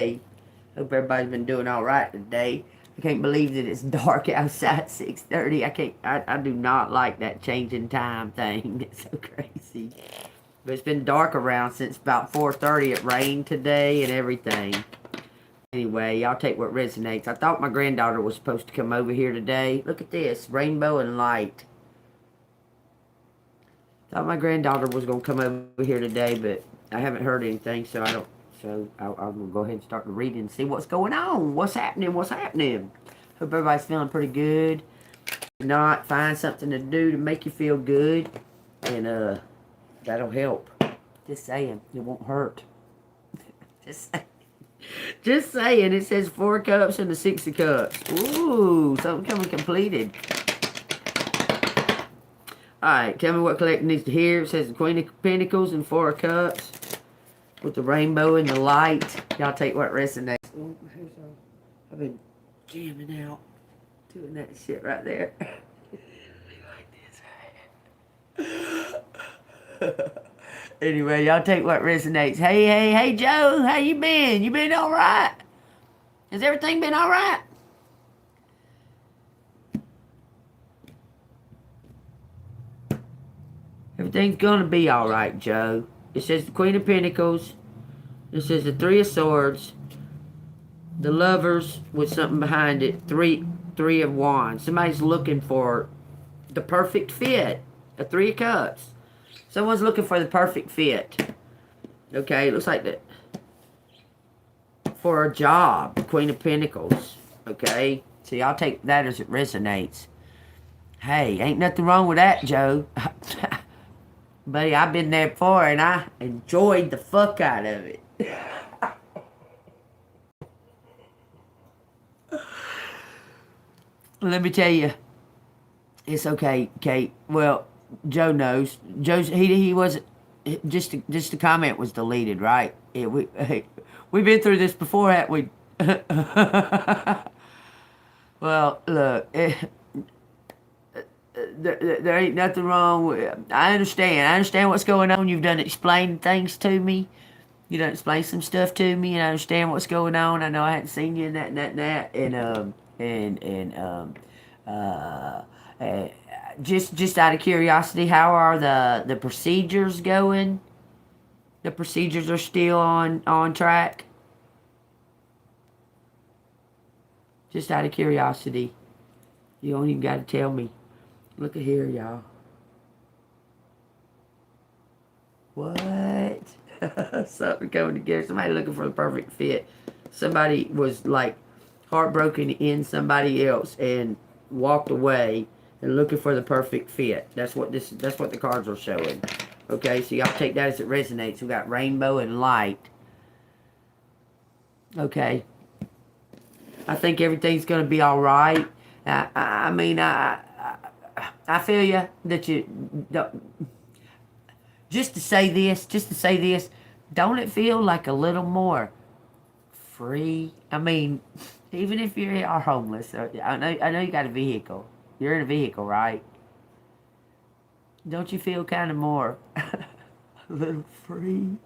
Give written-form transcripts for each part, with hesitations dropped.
Hope everybody's been doing all right today. I can't believe that it's dark outside 6:30. I do not like that changing time thing. It's so crazy. But it's been dark around since about 4:30. It rained today and everything. Anyway, y'all take what resonates. I thought my granddaughter was supposed to come over here today. Look at this, rainbow and light. Thought my granddaughter was going to come over here today, but I haven't heard anything, so I don't. So I'm going to go ahead and start the reading and see what's going on. What's happening? What's happening? Hope everybody's feeling pretty good. If not, find something to do to make you feel good, and that'll help. Just saying, it won't hurt. Just saying. Just saying. It says 4 cups and the 6 of cups. Ooh, something coming completed. Alright, tell me what collector needs to hear. It says the Queen of Pentacles and 4 of Cups. With the rainbow and the light. Y'all take what resonates. Ooh, I've been jamming out. Doing that shit right there. Like this. Anyway, y'all take what resonates. Hey, Joe. How you been? You been alright? Has everything been alright? Everything's gonna be alright, Joe. It says the Queen of Pentacles. It says the 3 of Swords. The Lovers with something behind it. Three of Wands. Somebody's looking for the perfect fit. A 3 of Cups. Someone's looking for the perfect fit. Okay, it looks like that. For a job. Queen of Pentacles. Okay. So y'all take that as it resonates. Hey, ain't nothing wrong with that, Joe. Buddy, I've been there before, and I enjoyed the fuck out of it. Let me tell you, it's okay, Kate. Well, Joe knows. He was just the comment was deleted, right? We've been through this before, haven't we? Well, look. There ain't nothing wrong with. I understand what's going on. You've done explained things to me. You done explained some stuff to me, and I understand what's going on. I know I hadn't seen you in that, and just out of curiosity, how are the procedures going? The procedures are still on track. Just out of curiosity, you don't even got to tell me. Look at here, y'all. What? Something coming together. Somebody looking for the perfect fit. Somebody was like heartbroken in somebody else and walked away and looking for the perfect fit. That's what the cards are showing. Okay, so y'all take that as it resonates. We got rainbow and light. Okay. I think everything's gonna be alright. I mean, I feel you that you don't. Just to say this, don't it feel like a little more free? I mean, even if you are homeless, I know you got a vehicle. You're in a vehicle, right? Don't you feel kind of more a little free?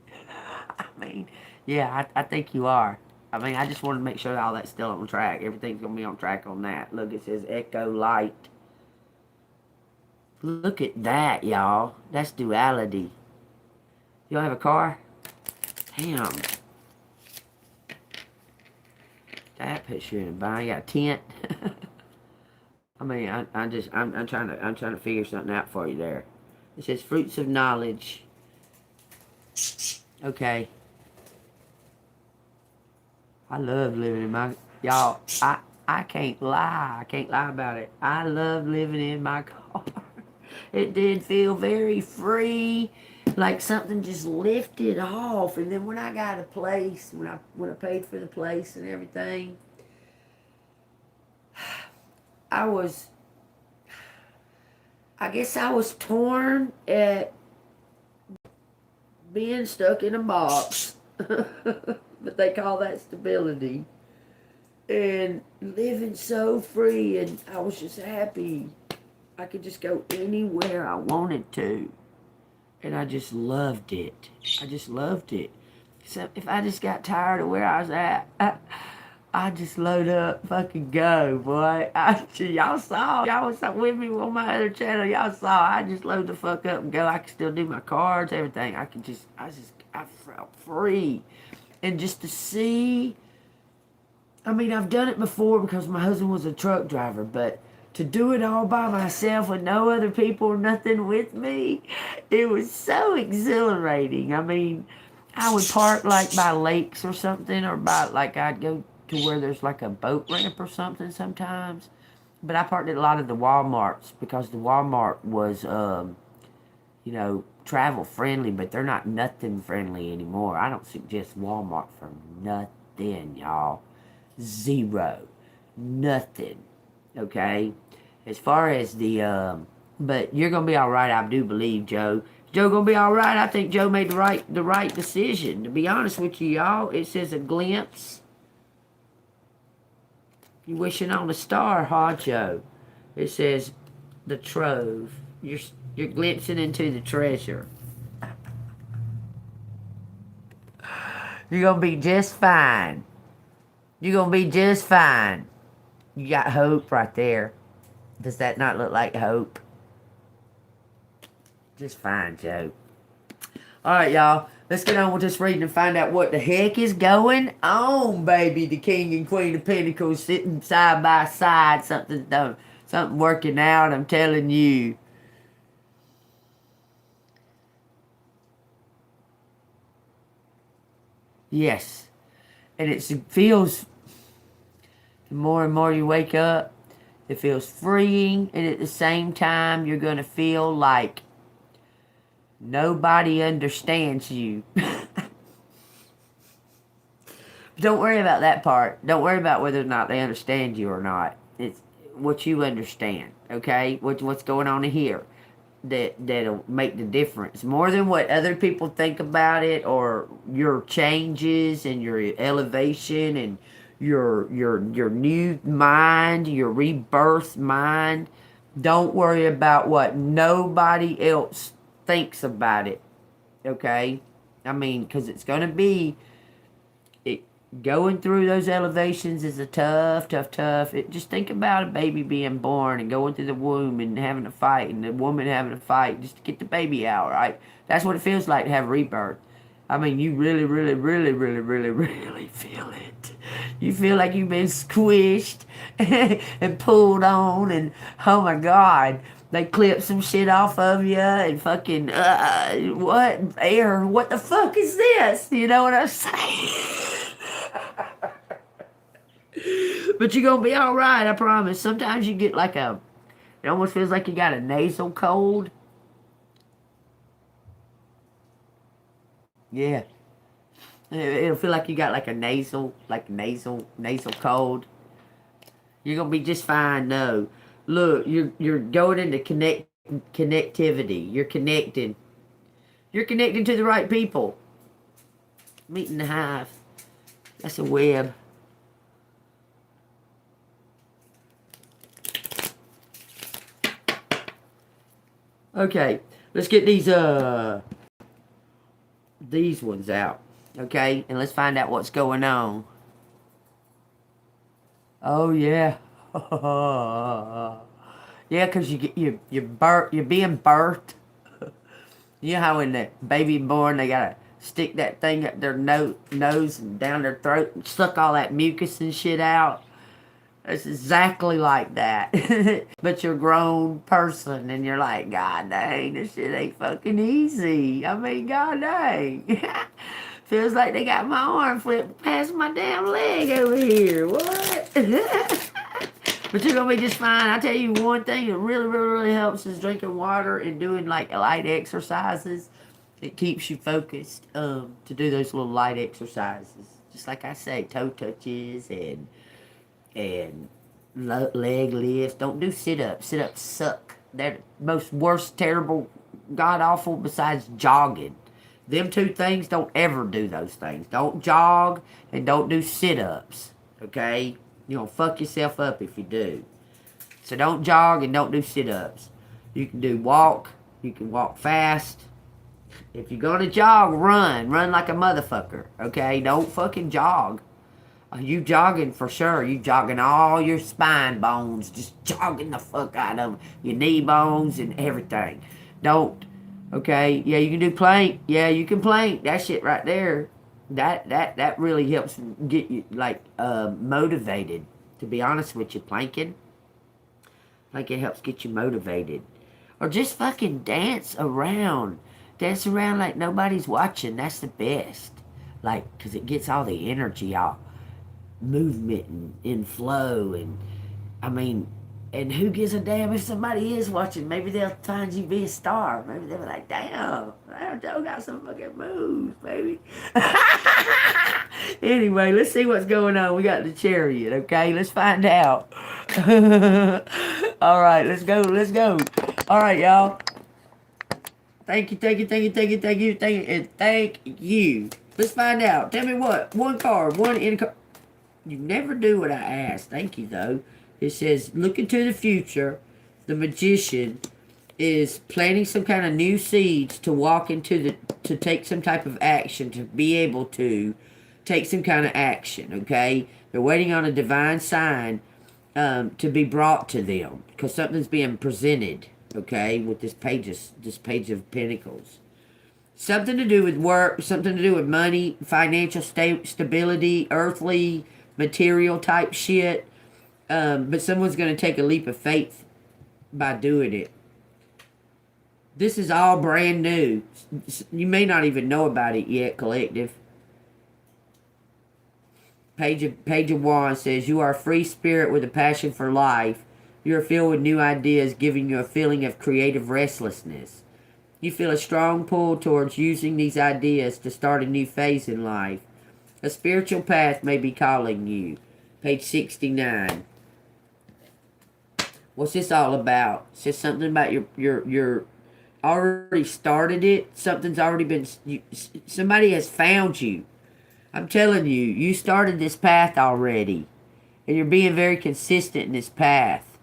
I mean, yeah, I think you are. I mean, I just wanted to make sure that all that's still on track. Everything's gonna be on track on that. Look, it says Echo Light. Look at that, y'all. That's duality. You don't have a car? Damn. That puts you in a bind. You got a tent. I mean, I'm trying to figure something out for you there. It says fruits of knowledge. Okay. I love living in my, y'all. I can't lie. I can't lie about it. I love living in my car. It did feel very free, like something just lifted off. And then when I got a place, when I paid for the place and everything, I guess I was torn at being stuck in a box. But they call that stability. And living so free, and I was just happy. I could just go anywhere I wanted to. And I just loved it. I just loved it. So if I just got tired of where I was at, I just load up, fucking go, boy. Y'all saw, y'all was with me on my other channel. Y'all saw, I just load the fuck up and go. I can still do my cards, everything. I felt free. And just to see, I mean, I've done it before because my husband was a truck driver, but to do it all by myself with no other people or nothing with me, it was so exhilarating. I mean, I would park like by lakes or something, or by like I'd go to where there's like a boat ramp or something sometimes. But I parked at a lot of the Walmarts because the Walmart was, you know, travel friendly, but they're not nothing friendly anymore. I don't suggest Walmart for nothing, y'all. Zero. Nothing. Okay? As far as the, but you're going to be all right, I do believe, Joe. Joe gonna be all right. I think Joe made the right decision. To be honest with you, y'all, it says a glimpse. You wishing on a star, huh, Joe? It says the trove. You're glimpsing into the treasure. You're gonna be just fine. You're gonna be just fine. You got hope right there. Does that not look like hope? Just fine, Joe. Alright, y'all. Let's get on with this reading and find out what the heck is going on, baby. The King and Queen of Pentacles sitting side by side. Something working out, I'm telling you. Yes. And it feels, the more and more you wake up, it feels freeing. And at the same time, you're going to feel like nobody understands you. Don't worry about that part. Don't worry about whether or not they understand you or not. It's what you understand, okay? What's going on in here that'll make the difference. More than what other people think about it, or your changes and your elevation and your new mind, your rebirth mind. Don't worry about what nobody else thinks about it, okay? I mean, because it's going to be, going through those elevations is a tough. Just think about a baby being born and going through the womb and having a fight, and the woman having a fight just to get the baby out, right? That's what it feels like to have rebirth. I mean, you really feel it. You feel like you've been squished and pulled on, and oh my God, they clip some shit off of you and fucking, what air? What the fuck is this? You know what I'm saying? But you're gonna be all right, I promise. Sometimes you get like it almost feels like you got a nasal cold. Yeah. It'll feel like you got like a nasal cold. You're gonna be just fine, no. Look, you're going into connectivity. You're connecting. You're connecting to the right people. Meeting the hive. That's a web. Okay, let's get these ones out. Okay, and let's find out what's going on. Oh yeah. Yeah, because you're being birthed. You know how when the baby born, they gotta stick that thing up their nose and down their throat and suck all that mucus and shit out. It's exactly like that. But you're a grown person and you're like, God dang, this shit ain't fucking easy. I mean, God dang. Feels like they got my arm flipped past my damn leg over here. What? But you're going to be just fine. I tell you one thing that really helps is drinking water and doing like light exercises. It keeps you focused to do those little light exercises. Just like I say, toe touches and leg lifts. Don't do sit-ups. Sit-ups suck. They're the most worst, terrible, god-awful besides jogging. Them two things, don't ever do those things. Don't jog and don't do sit-ups. Okay? You're going to fuck yourself up if you do. So don't jog and don't do sit-ups. You can walk. You can walk fast. If you're gonna jog, run. Run like a motherfucker, okay? Don't fucking jog. You jogging for sure. You jogging all your spine bones. Just jogging the fuck out of them. Your knee bones and everything. Don't. Okay? Yeah, you can do plank. Yeah, you can plank. That shit right there. That really helps get you, like, motivated. To be honest with you, planking. Like, it helps get you motivated. Or just fucking dance around. Dance around like nobody's watching. That's the best. Like, because it gets all the energy out. Movement and in flow. And, I mean, and who gives a damn if somebody is watching? Maybe they'll find you be a star. Maybe they'll be like, damn, Joe got some fucking moves, baby. Anyway, let's see what's going on. We got the chariot, okay? Let's find out. All right, let's go. All right, y'all. Thank you, and thank you. Let's find out. Tell me what. One card, one in card. You never do what I ask. Thank you, though. It says, look into the future. The magician is planting some kind of new seeds to walk into to take some type of action, to be able to take some kind of action, okay? They're waiting on a divine sign to be brought to them, because something's being presented, okay, with this page of pentacles. Something to do with work, something to do with money, financial stability, earthly, material type shit. But someone's going to take a leap of faith by doing it. This is all brand new. You may not even know about it yet, collective. Page of Wands says, you are a free spirit with a passion for life. You are filled with new ideas, giving you a feeling of creative restlessness. You feel a strong pull towards using these ideas to start a new phase in life. A spiritual path may be calling you. Page 69. What's this all about? It says something about your already started it. Something's already been... somebody has found you. I'm telling you, you started this path already. And you're being very consistent in this path.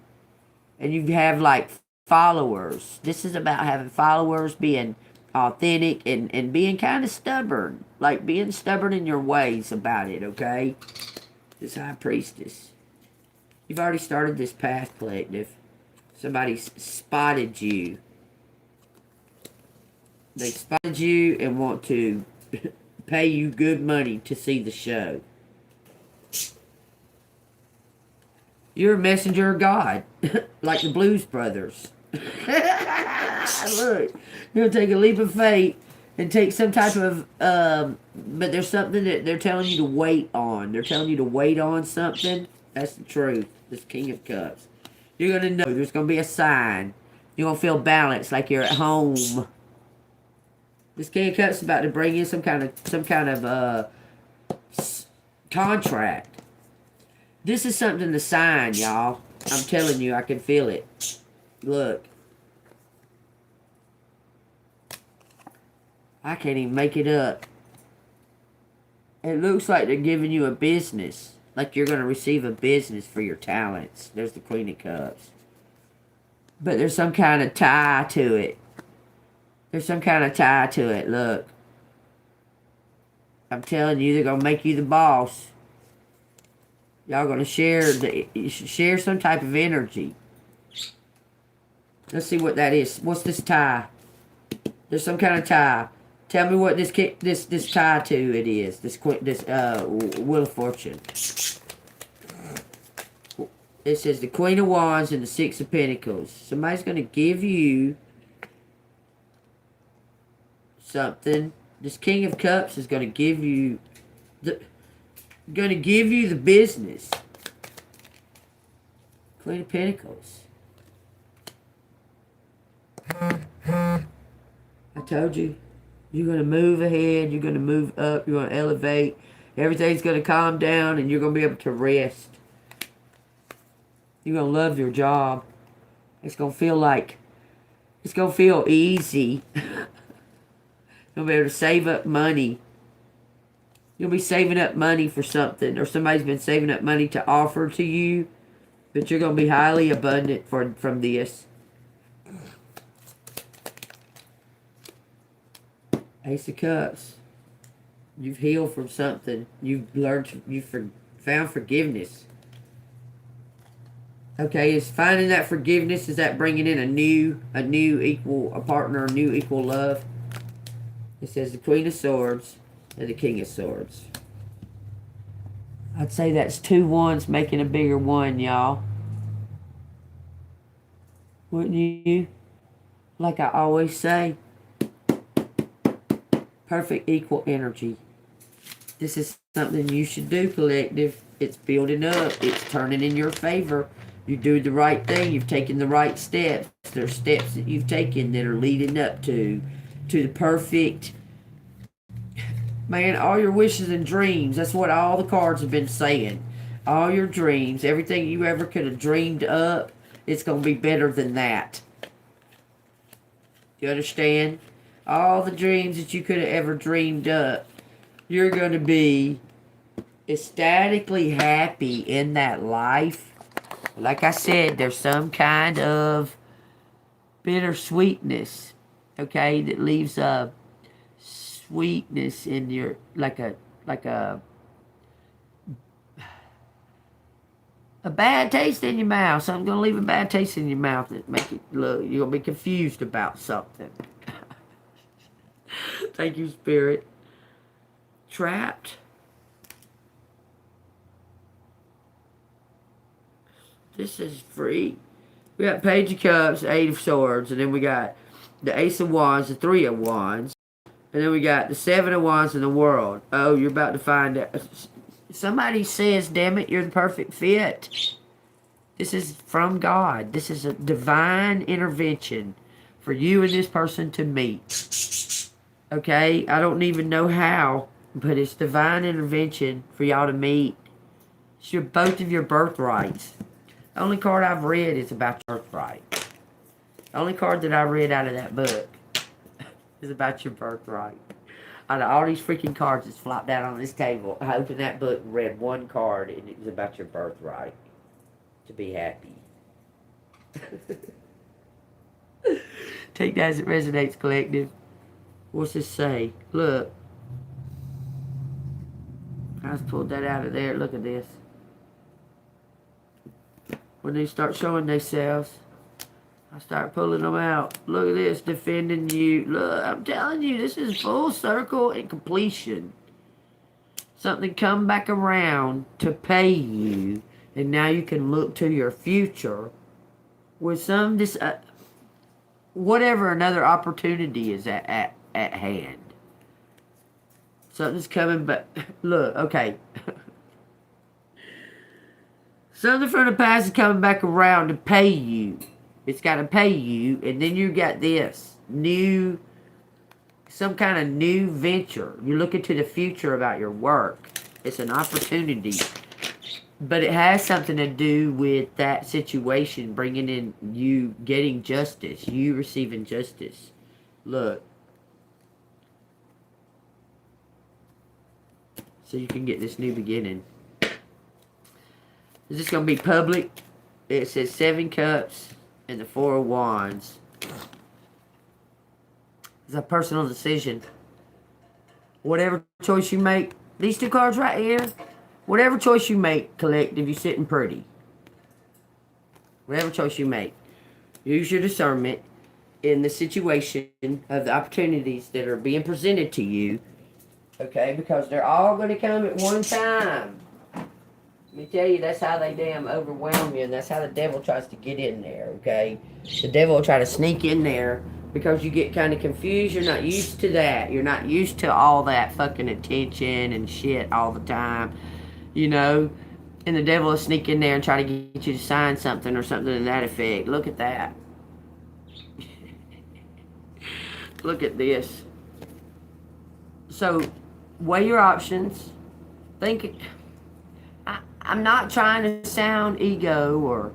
And you have, like, followers. This is about having followers, being authentic, and being kind of stubborn. Like, being stubborn in your ways about it, okay? This High Priestess. You've already started this path, collective. Somebody spotted you. They spotted you and want to pay you good money to see the show. You're a messenger of God. Like the Blues Brothers. Look. You're going to take a leap of faith and take some type of... but there's something that they're telling you to wait on. They're telling you to wait on something. That's the truth. This King of Cups. You're going to know. There's going to be a sign. You're going to feel balanced like you're at home. This King of Cups is about to bring in some kind of contract. This is something to sign, y'all. I'm telling you, I can feel it. Look. I can't even make it up. It looks like they're giving you a business. Like you're going to receive a business for your talents. There's the Queen of Cups. But there's some kind of tie to it. There's some kind of tie to it. Look. I'm telling you, they're going to make you the boss. Y'all going to share some type of energy. Let's see what that is. What's this tie? There's some kind of tie. Tell me what this tie to it is. This Wheel of Fortune. It says the Queen of Wands and the Six of Pentacles. Somebody's going to give you something. This King of Cups is going to give you the business. Queen of Pentacles. I told you. You're going to move ahead. You're going to move up. You're going to elevate. Everything's going to calm down and you're going to be able to rest. You're going to love your job. It's going to feel easy. You'll be able to save up money. You'll be saving up money for something. Or somebody's been saving up money to offer to you. But you're going to be highly abundant from this. Ace of Cups. You've healed from something. You've learned, found forgiveness. Okay, is finding that forgiveness, is that bringing in a new equal, a partner, a new equal love? It says the Queen of Swords and the King of Swords. I'd say that's 2 ones making a bigger one, y'all. Wouldn't you? Like I always say, perfect equal energy. This is something you should do, collective. It's building up. It's turning in your favor. You do the right thing. You've taken the right steps. There's steps that you've taken that are leading up to the perfect. Man, all your wishes and dreams. That's what all the cards have been saying. All your dreams, everything you ever could have dreamed up, it's going to be better than that. You understand? All the dreams that you could have ever dreamed up, you're going to be ecstatically happy in that life. Like I said, there's some kind of bittersweetness, okay, that leaves a sweetness in your, like a bad taste in your mouth. Something's gonna leave a bad taste in your mouth that make it look, you're gonna be confused about something. Thank you, Spirit. Trapped. This is free. We got Page of Cups, 8 of Swords, and then we got the Ace of Wands, the 3 of Wands, and then we got the 7 of Wands in the World. Oh, you're about to find out. Somebody says, damn it, you're the perfect fit. This is from God. This is a divine intervention for you and this person to meet. Okay? I don't even know how, but it's divine intervention for y'all to meet. It's both of your birthrights. The only card I've read is about your birthright. The only card that I read out of that book is about your birthright. Out of all these freaking cards that's flopped down on this table, I opened that book and read one card, and it was about your birthright. To be happy. Take that as it resonates, collective. What's this say? Look. I just pulled that out of there. Look at this. When they start showing themselves, I start pulling them out. Look at this, defending you. Look, I'm telling you, this is full circle and completion. Something come back around to pay you, and now you can look to your future with some whatever another opportunity is at hand. Something's coming, but look, okay. Something from the past is coming back around to pay you. It's got to pay you, and then you got this new, some kind of new venture. You're looking to the future about your work. It's an opportunity, but it has something to do with that situation, bringing in you getting justice, you receiving justice. Look. So you can get this new beginning. Is this going to be public? It says 7 cups and the 4 of wands. It's a personal decision. Whatever choice you make, these 2 cards right here, whatever choice you make, collective, you're sitting pretty. Whatever choice you make, use your discernment in the situation of the opportunities that are being presented to you. Okay, because they're all going to come at one time. Let me tell you, that's how they damn overwhelm you, and that's how the devil tries to get in there, okay? The devil will try to sneak in there because you get kind of confused. You're not used to that. You're not used to all that fucking attention and shit all the time, you know? And the devil will sneak in there and try to get you to sign something or something to that effect. Look at that. Look at this. So, weigh your options. Think... I'm not trying to sound ego or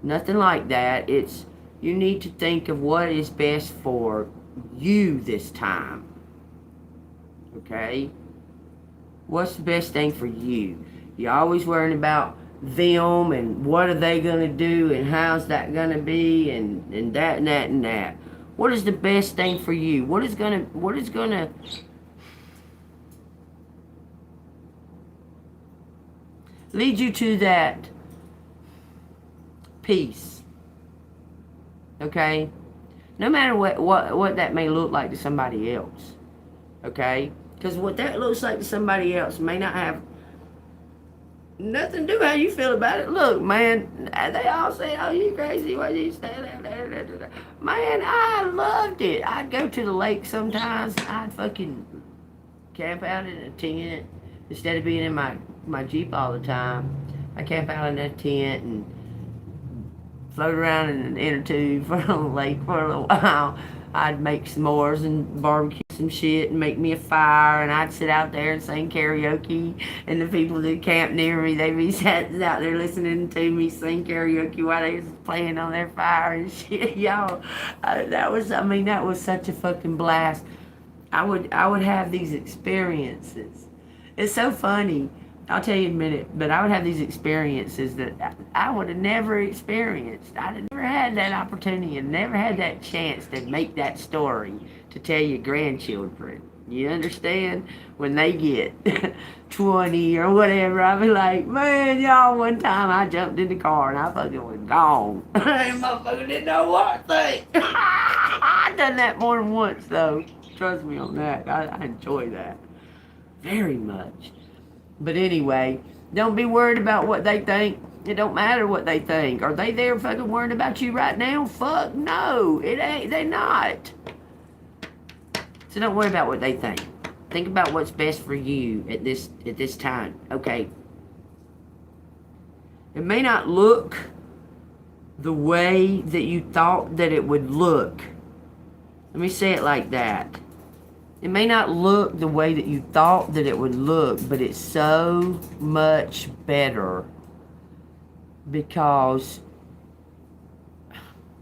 nothing like that. It's, you need to think of what is best for you this time. Okay? What's the best thing for you? You're always worrying about them and what are they going to do and how's that going to be and that and that and that. What is the best thing for you? What is gonna lead you to that peace? Okay? No matter what that may look like to somebody else. Okay? Because what that looks like to somebody else may not have nothing to do with how you feel about it. Look, man, they all say, oh, you crazy, why you stay there? Man, I loved it. I'd go to the lake sometimes. I'd fucking camp out in a tent instead of being in my Jeep all the time. I camp out in that tent and float around in an inner tube for a lake for a little while. I'd make s'mores and barbecue some shit and make me a fire, and I'd sit out there and sing karaoke, and the people that camp near me, they'd be sitting out there listening to me sing karaoke while they was playing on their fire and shit. Y'all, that was such a fucking blast. I would have these experiences. It's so funny. I'll tell you in a minute, but I would have these experiences that I would have never experienced. I'd have never had that opportunity and never had that chance to make that story to tell your grandchildren. You understand? When they get 20 or whatever, I'll be like, man, y'all, one time I jumped in the car and I fucking was gone. And motherfucker didn't know what to think. I've done that more than once, though. Trust me on that. I enjoy that very much. But anyway, don't be worried about what they think. It don't matter what they think. Are they there fucking worried about you right now? Fuck no. It ain't. They not. So don't worry about what they think. Think about what's best for you at this time. Okay. It may not look the way that you thought that it would look. Let me say it like that. It may not look the way that you thought that it would look, but it's so much better because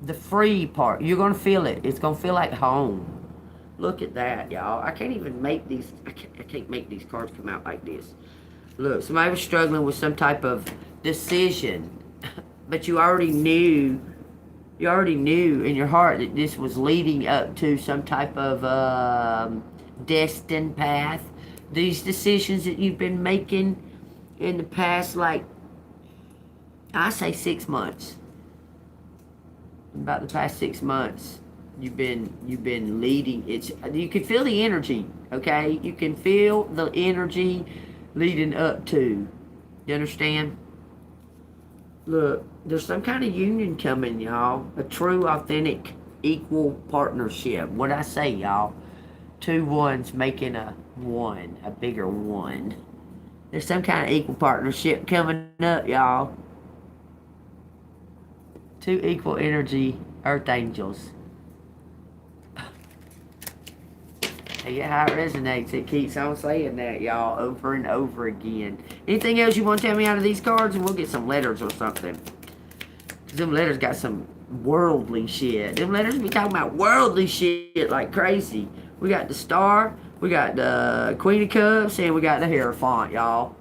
the free part, you're going to feel it. It's going to feel like home. Look at that, y'all. I can't even make these, I can't make these cards come out like this. Look, somebody was struggling with some type of decision, but you already knew in your heart that this was leading up to some type of destined path. These decisions that you've been making in the past, like, I say 6 months. About the past 6 months, you've been leading. You can feel the energy, okay? You can feel the energy leading up to. You understand? Look, there's some kind of union coming, y'all. A true, authentic, equal partnership. What'd I say, y'all? 2 ones making a one, a bigger one. There's some kind of equal partnership coming up, y'all. 2 equal energy earth angels. And yeah, how it resonates. It keeps on saying that, y'all, over and over again. Anything else you want to tell me out of these cards? And we'll get some letters or something. Because them letters got some worldly shit. Them letters be talking about worldly shit like crazy. We got the Star, we got the Queen of Cups, and we got the Hierophant, y'all.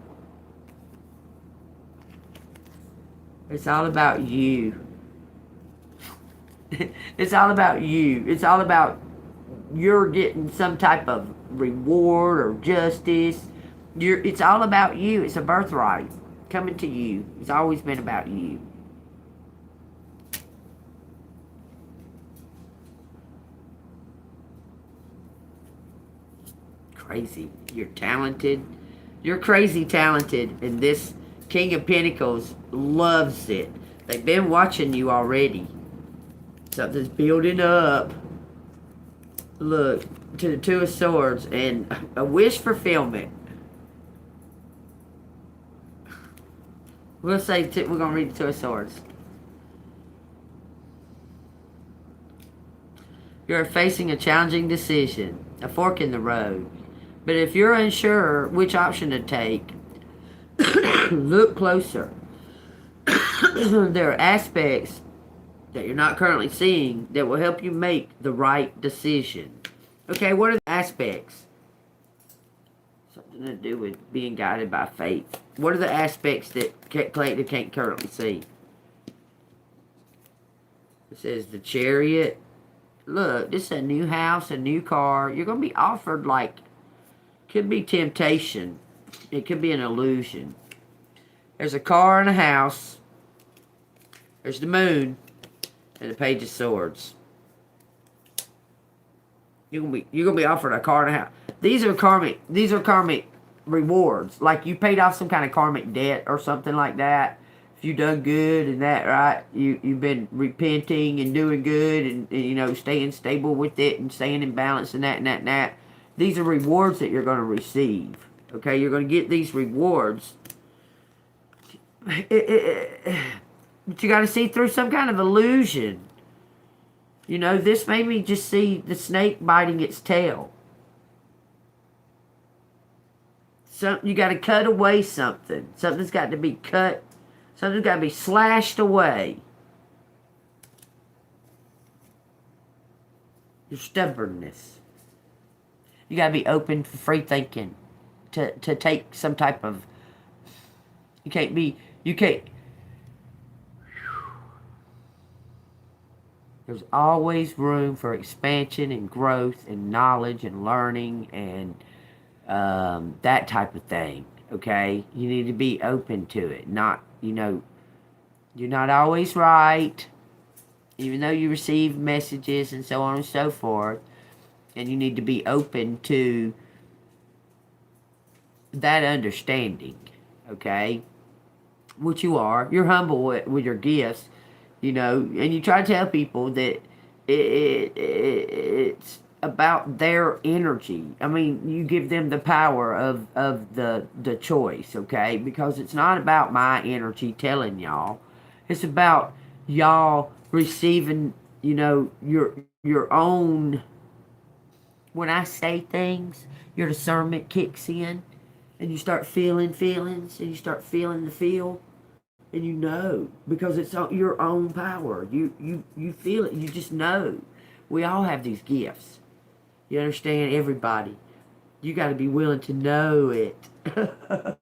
It's all about you. It's all about you. It's all about you're getting some type of reward or justice. It's all about you. It's a birthright coming to you. It's always been about you. Crazy. You're talented. You're crazy talented, and this King of Pentacles loves it. They've been watching you already. Something's building up. Look, to the 2 of Swords and a wish fulfillment. We'll say, we're going to read the 2 of Swords. You're facing a challenging decision, a fork in the road. But if you're unsure which option to take, look closer. There are aspects that you're not currently seeing that will help you make the right decision. Okay, what are the aspects? Something to do with being guided by faith. What are the aspects that Collective can't currently see? It says the Chariot. look, this is a new house, a new car. You're going to be offered, like, could be temptation. It could be an illusion. There's a car and a house. There's the moon and the page of swords. You're gonna be offered a car and a house. These are karmic rewards. Like you paid off some kind of karmic debt or something like that. If you done good and that, right, you've been repenting and doing good and staying stable with it and staying in balance and that and that and that. These are rewards that you're gonna receive. Okay, you're gonna get these rewards. But you gotta see through some kind of illusion. This made me just see the snake biting its tail. You got to cut away something. Something's got to be cut. Something's got to be slashed away. Your stubbornness. You got to be open for free thinking. To take some type of... You can't... There's always room for expansion and growth and knowledge and learning and that type of thing, okay? You need to be open to it. You're not always right, even though you receive messages and so on and so forth. And you need to be open to that understanding, okay? Which you are. You're humble with your gifts. And you try to tell people that it's about their energy. I mean, you give them the power of the choice, okay? Because it's not about my energy telling y'all. It's about y'all receiving, your own... When I say things, your discernment kicks in, and you start feeling feelings, and you start feeling the feel. And because it's your own power. You feel it. You just know. We all have these gifts. You understand? Everybody. You got to be willing to know it. But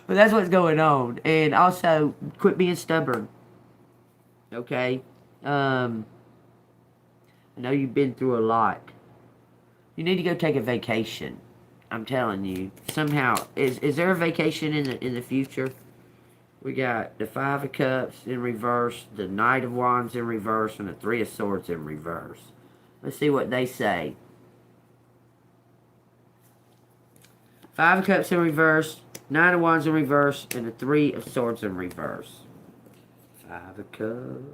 that's what's going on. And also, quit being stubborn. Okay? I know you've been through a lot. You need to go take a vacation. I'm telling you. Somehow, is there a vacation in the future? We got the Five of Cups in reverse, the Knight of Wands in reverse, and the Three of Swords in reverse. Let's see what they say. Five of Cups in reverse, Nine of Wands in reverse, and the Three of Swords in reverse. Five of Cups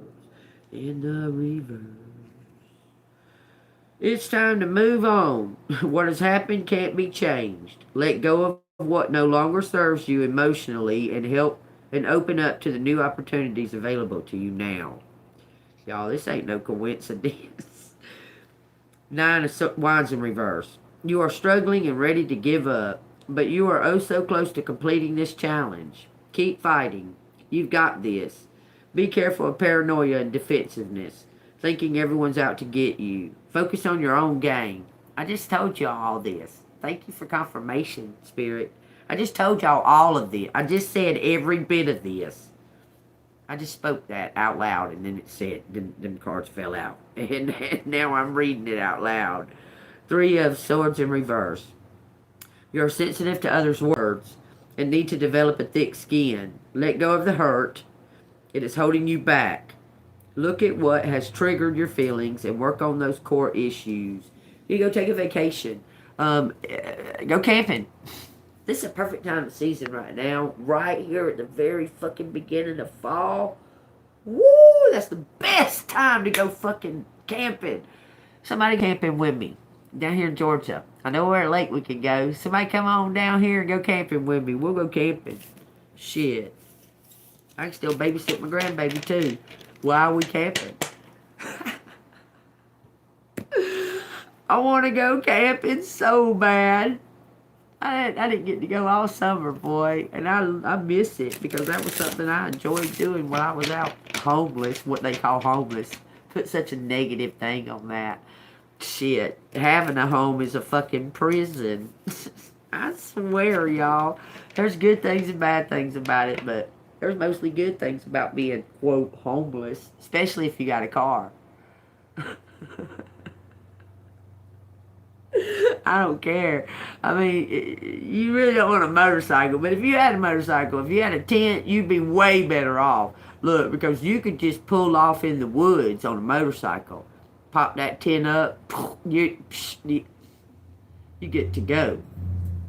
in the reverse. It's time to move on. What has happened can't be changed. Let go of what no longer serves you emotionally and help and open up to the new opportunities available to you now. Y'all, this ain't no coincidence. Nine of Wands in reverse. You are struggling and ready to give up, but you are oh so close to completing this challenge. Keep fighting. You've got this. Be careful of paranoia and defensiveness, thinking everyone's out to get you. Focus on your own game. I just told y'all all this. Thank you for confirmation, Spirit. I just told y'all all of this. I just said every bit of this. I just spoke that out loud, and then it said, them cards fell out. And now I'm reading it out loud. Three of Swords in reverse. You're sensitive to others' words and need to develop a thick skin. Let go of the hurt. It is holding you back. Look at what has triggered your feelings and work on those core issues. You go take a vacation. Go camping. This is a perfect time of season right now. Right here at the very fucking beginning of fall. Woo! That's the best time to go fucking camping. Somebody camping with me. Down here in Georgia. I know where a lake we can go. Somebody come on down here and go camping with me. We'll go camping. Shit. I can still babysit my grandbaby too. While we camping. I want to go camping so bad. I didn't get to go all summer, boy. And I miss it because that was something I enjoyed doing when I was out homeless. What they call homeless. Put such a negative thing on that. Shit. Having a home is a fucking prison. I swear, y'all. There's good things and bad things about it, but there's mostly good things about being, quote, homeless. Especially if you got a car. I don't care. I mean, you really don't want a motorcycle, but if you had a motorcycle, if you had a tent, you'd be way better off. Look, because you could just pull off in the woods on a motorcycle, pop that tent up, you get to go.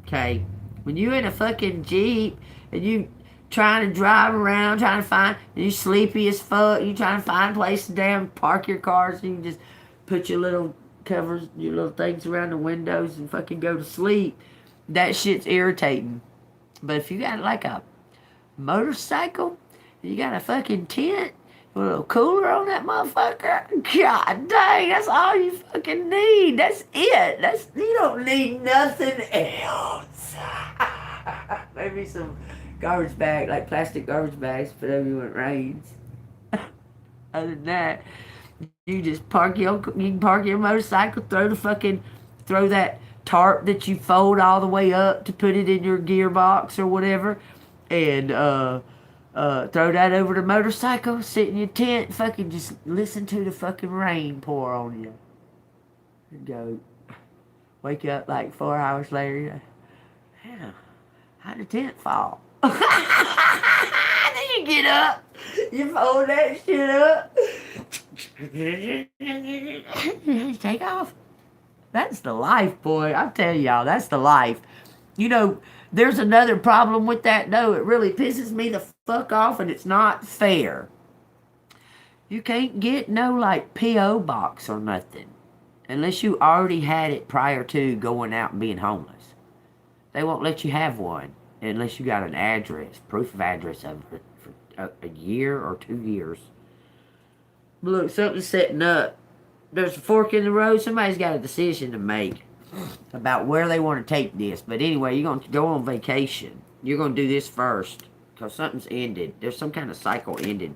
Okay? When you in a fucking Jeep and you trying to drive around, trying to find, and you sleepy as fuck, you trying to find a place to damn park your car so you can just put your little covers, your little things around the windows and fucking go to sleep. That shit's irritating. But if you got like a motorcycle, you got a fucking tent, with a little cooler on that motherfucker, god dang, that's all you fucking need. That's it. You don't need nothing else. Maybe some garbage bag, like plastic garbage bags, for every when it rains. Other than that, you just you can park your motorcycle, throw that tarp that you fold all the way up to put it in your gearbox or whatever, and throw that over the motorcycle, sit in your tent, fucking just listen to the fucking rain pour on you. And go, wake up like 4 hours later, yeah, how'd the tent fall? Then you get up, you fold that shit up, take off. That's the life, boy. I tell y'all, that's the life. You know, there's another problem with that, though. It really pisses me the fuck off, and it's not fair. You can't get no, like, P.O. box or nothing unless you already had it prior to going out and being homeless. They won't let you have one unless you got an address, proof of address of it for a year or 2 years. Look, something's setting up. There's a fork in the road. Somebody's got a decision to make about where they want to take this. But anyway, you're going to go on vacation. You're going to do this first because something's ended. There's some kind of cycle ended.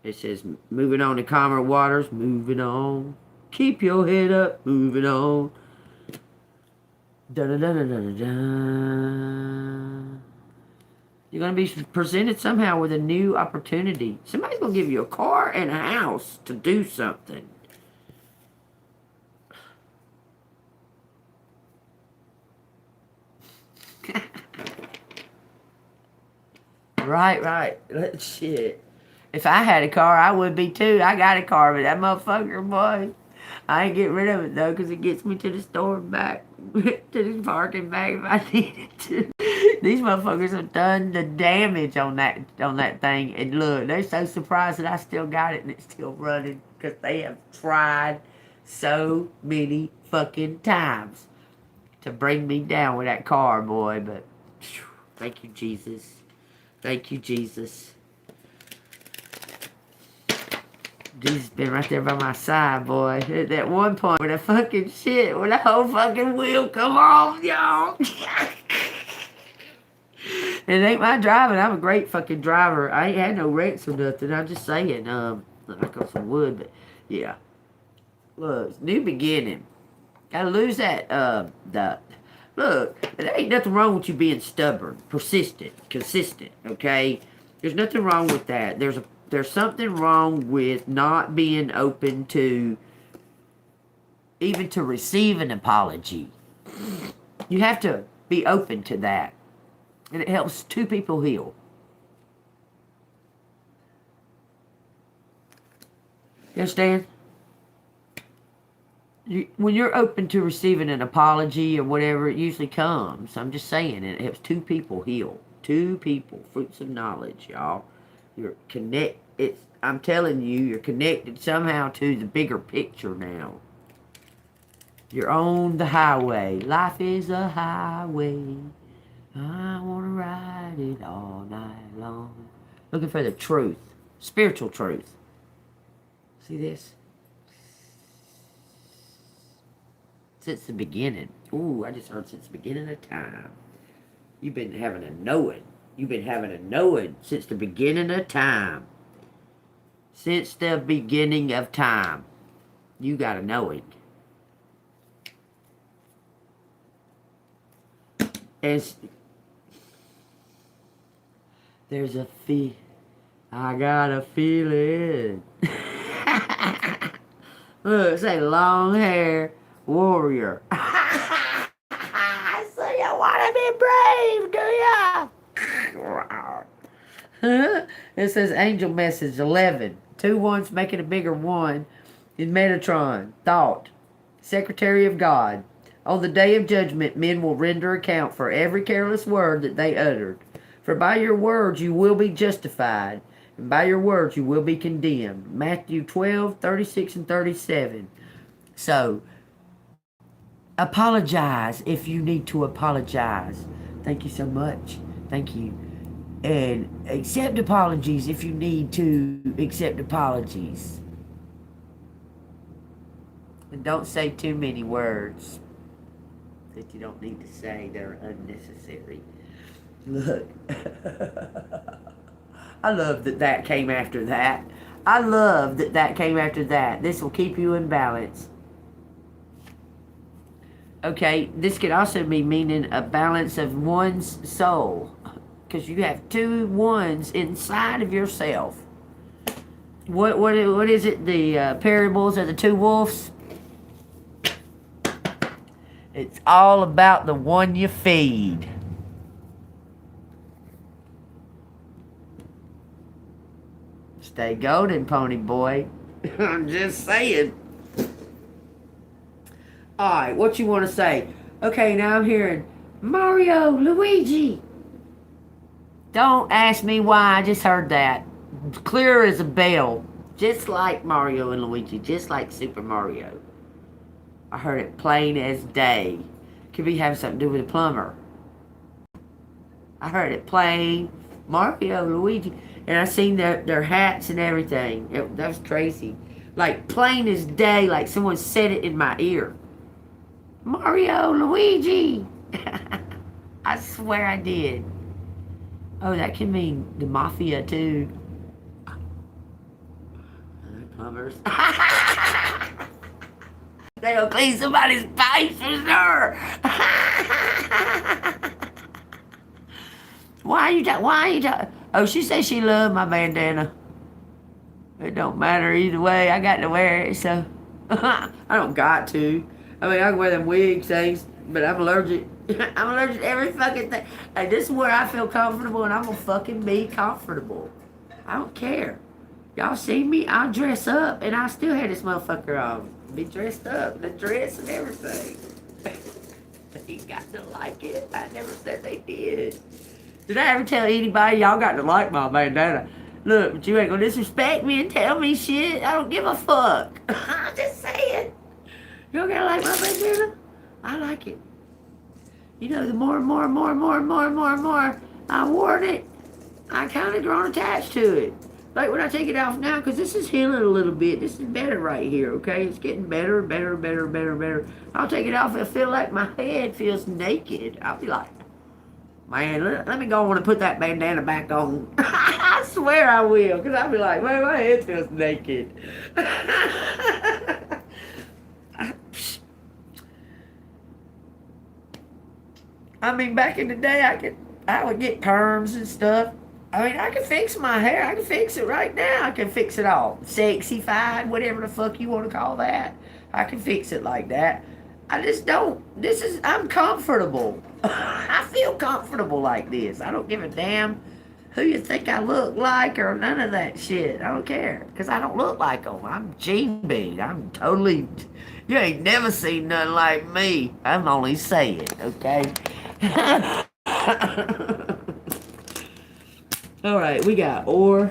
It says, moving on to calmer waters, moving on. Keep your head up, moving on. Da-da-da-da-da-da. You're going to be presented somehow with a new opportunity. Somebody's going to give you a car and a house to do something. Right. Shit. If I had a car, I would be too. I got a car, but that motherfucker, boy, I ain't get rid of it though, because it gets me to the store and back, to the parking back if I needed to. These motherfuckers have done the damage on that thing, and look, they're so surprised that I still got it and it's still running, because they have tried so many fucking times to bring me down with that car, boy. But thank you, Jesus. Thank you, Jesus. Jesus been right there by my side, boy. At that one point with that fucking shit, when the whole fucking wheel come off, y'all. It ain't my driving. I'm a great fucking driver. I ain't had no wrecks or nothing. I'm just saying, like on some wood, but yeah. Look, new beginning. Gotta lose that, look, there ain't nothing wrong with you being stubborn, persistent, consistent, okay? There's nothing wrong with that. There's something wrong with not being open to, even to receive an apology. You have to be open to that. And it helps two people heal. You understand? When you're open to receiving an apology or whatever, it usually comes. I'm just saying, it helps two people heal. Two people, fruits of knowledge, y'all. I'm telling you, you're connected somehow to the bigger picture now. You're on the highway. Life is a highway. I want to ride it all night long. Looking for the truth. Spiritual truth. See this? Since the beginning. Ooh, I just heard since the beginning of time. You've been having a knowing. You've been having a knowing since the beginning of time. Since the beginning of time. You got a knowing. And there's a I got a feeling. Look, say long hair warrior. So you want to be brave, do ya? It says angel message 11. 2 ones making a bigger one in Metatron. Thought. Secretary of God. On the day of judgment, men will render account for every careless word that they uttered. For by your words you will be justified, and by your words you will be condemned. Matthew 12, 36 and 37. So, apologize if you need to apologize. Thank you so much. Thank you. And accept apologies if you need to accept apologies. And don't say too many words that you don't need to say. They're unnecessary. Look. I love that that came after that. I love that that came after that. This will keep you in balance. Okay, this could also be meaning a balance of one's soul. Because you have 2 ones inside of yourself. What is it? The parables of the 2 wolves? It's all about the one you feed. Stay golden, pony boy. I'm just saying. Alright, what you want to say? Okay, now I'm hearing Mario, Luigi. Don't ask me why, I just heard that. Clear as a bell. Just like Mario and Luigi. Just like Super Mario. I heard it plain as day. Could be having something to do with a plumber. I heard it plain. Mario, Luigi. And I seen their hats and everything. That was crazy. Like plain as day, like someone said it in my ear. Mario, Luigi. I swear I did. Oh, that can mean the mafia too. Plumbers. They'll clean somebody's pipes for sure. Why you talking? Oh, she said she loved my bandana. It don't matter either way. I got to wear it, so I don't got to. I mean, I can wear them wig things, but I'm allergic. I'm allergic to every fucking thing. Like, this is where I feel comfortable, and I'm gonna fucking be comfortable. I don't care. Y'all see me? I'll dress up, and I still have this motherfucker on. Be dressed up, the dress and everything. They got to like it. I never said they did. Did I ever tell anybody y'all got to like my bandana? Look, but you ain't gonna disrespect me and tell me shit. I don't give a fuck. I'm just saying. Y'all gotta like my bandana? I like it. You know, the more I wore it, I kind of grown attached to it. Like when I take it off now, because this is healing a little bit. This is better right here, okay? It's getting better, better. I'll take it off and feel like my head feels naked. I'll be like, man, let me go on and put that bandana back on. I swear I will, because I'll be like, man, my head feels naked. I mean, back in the day, I would get perms and stuff. I mean, I can fix my hair. I can fix it right now. I can fix it all. Sexified, whatever the fuck you want to call that. I can fix it like that. I just don't. I'm comfortable. I feel comfortable like this. I don't give a damn who you think I look like or none of that shit. I don't care. Because I don't look like them. I'm JEANBEAN. I'm totally. You ain't never seen nothing like me. I'm only saying, okay? Alright, we got or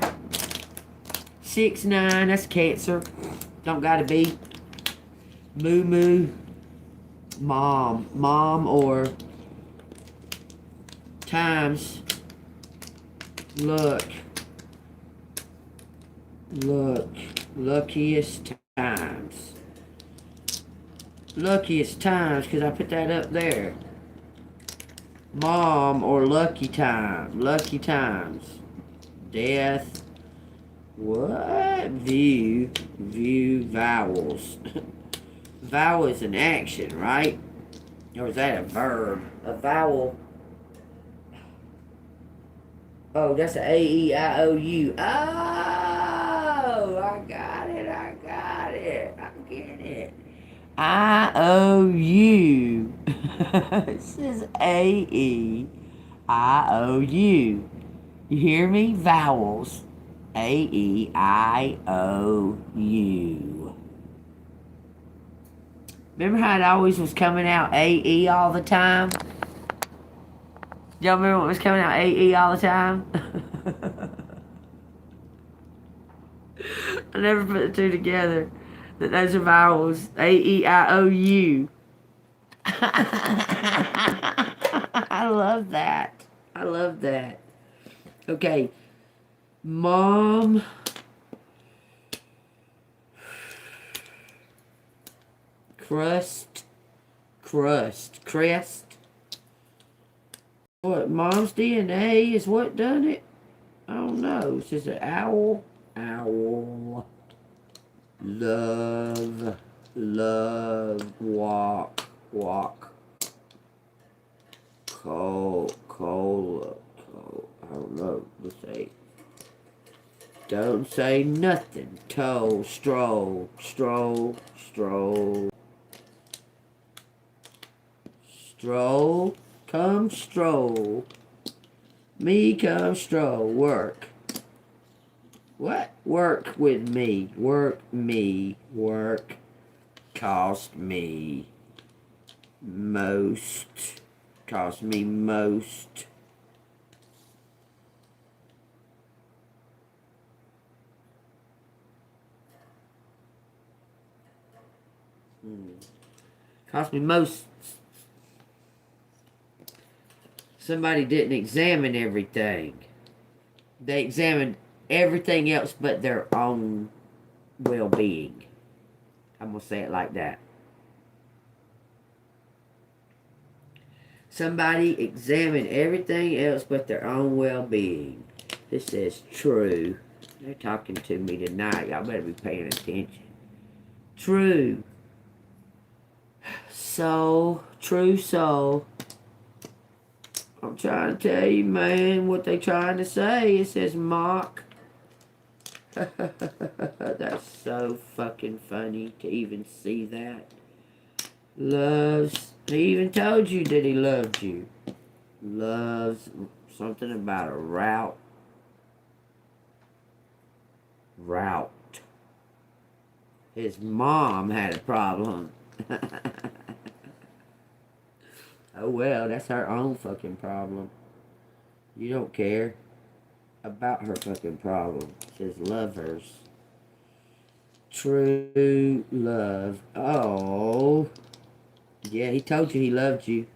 6, 9, that's Cancer. Don't gotta be. Moo, mom or times. Luckiest times. Luckiest times, because I put that up there. Mom or lucky times. Death. What? View, vowels. Vowel is an action, right? Or is that a verb? A vowel. Oh, that's a A-E-I-O-U. Oh, I got it. I'm get it. I-O-U. It says A-E-I-O-U. You hear me? Vowels. A-E-I-O-U. Remember how it always was coming out A-E all the time? Y'all remember what was coming out A-E all the time? I never put the two together. That those are vowels. A-E-I-O-U. I love that. I love that. Okay. Mom. Crest. What, mom's DNA is what done it? I don't know. It's just an owl. Love, walk. Cola. I don't know. Let's say. Don't say nothing. Stroll. Stroll, come stroll. Me come stroll. Work. What? Work with me. Work. Cost me most. Cost me most. Somebody didn't examine everything. They examined everything else but their own well-being. I'm going to say it like that. Somebody examined everything else but their own well-being. This says true. They're talking to me tonight. Y'all better be paying attention. True. True soul. I'm trying to tell you, man, what they trying to say. It says mock. That's so fucking funny to even see that. Loves. He even told you that he loved you. Loves something about a route. His mom had a problem. Oh well, that's her own fucking problem. You don't care about her fucking problem. It says lovers. True love. Oh. Yeah, he told you he loved you.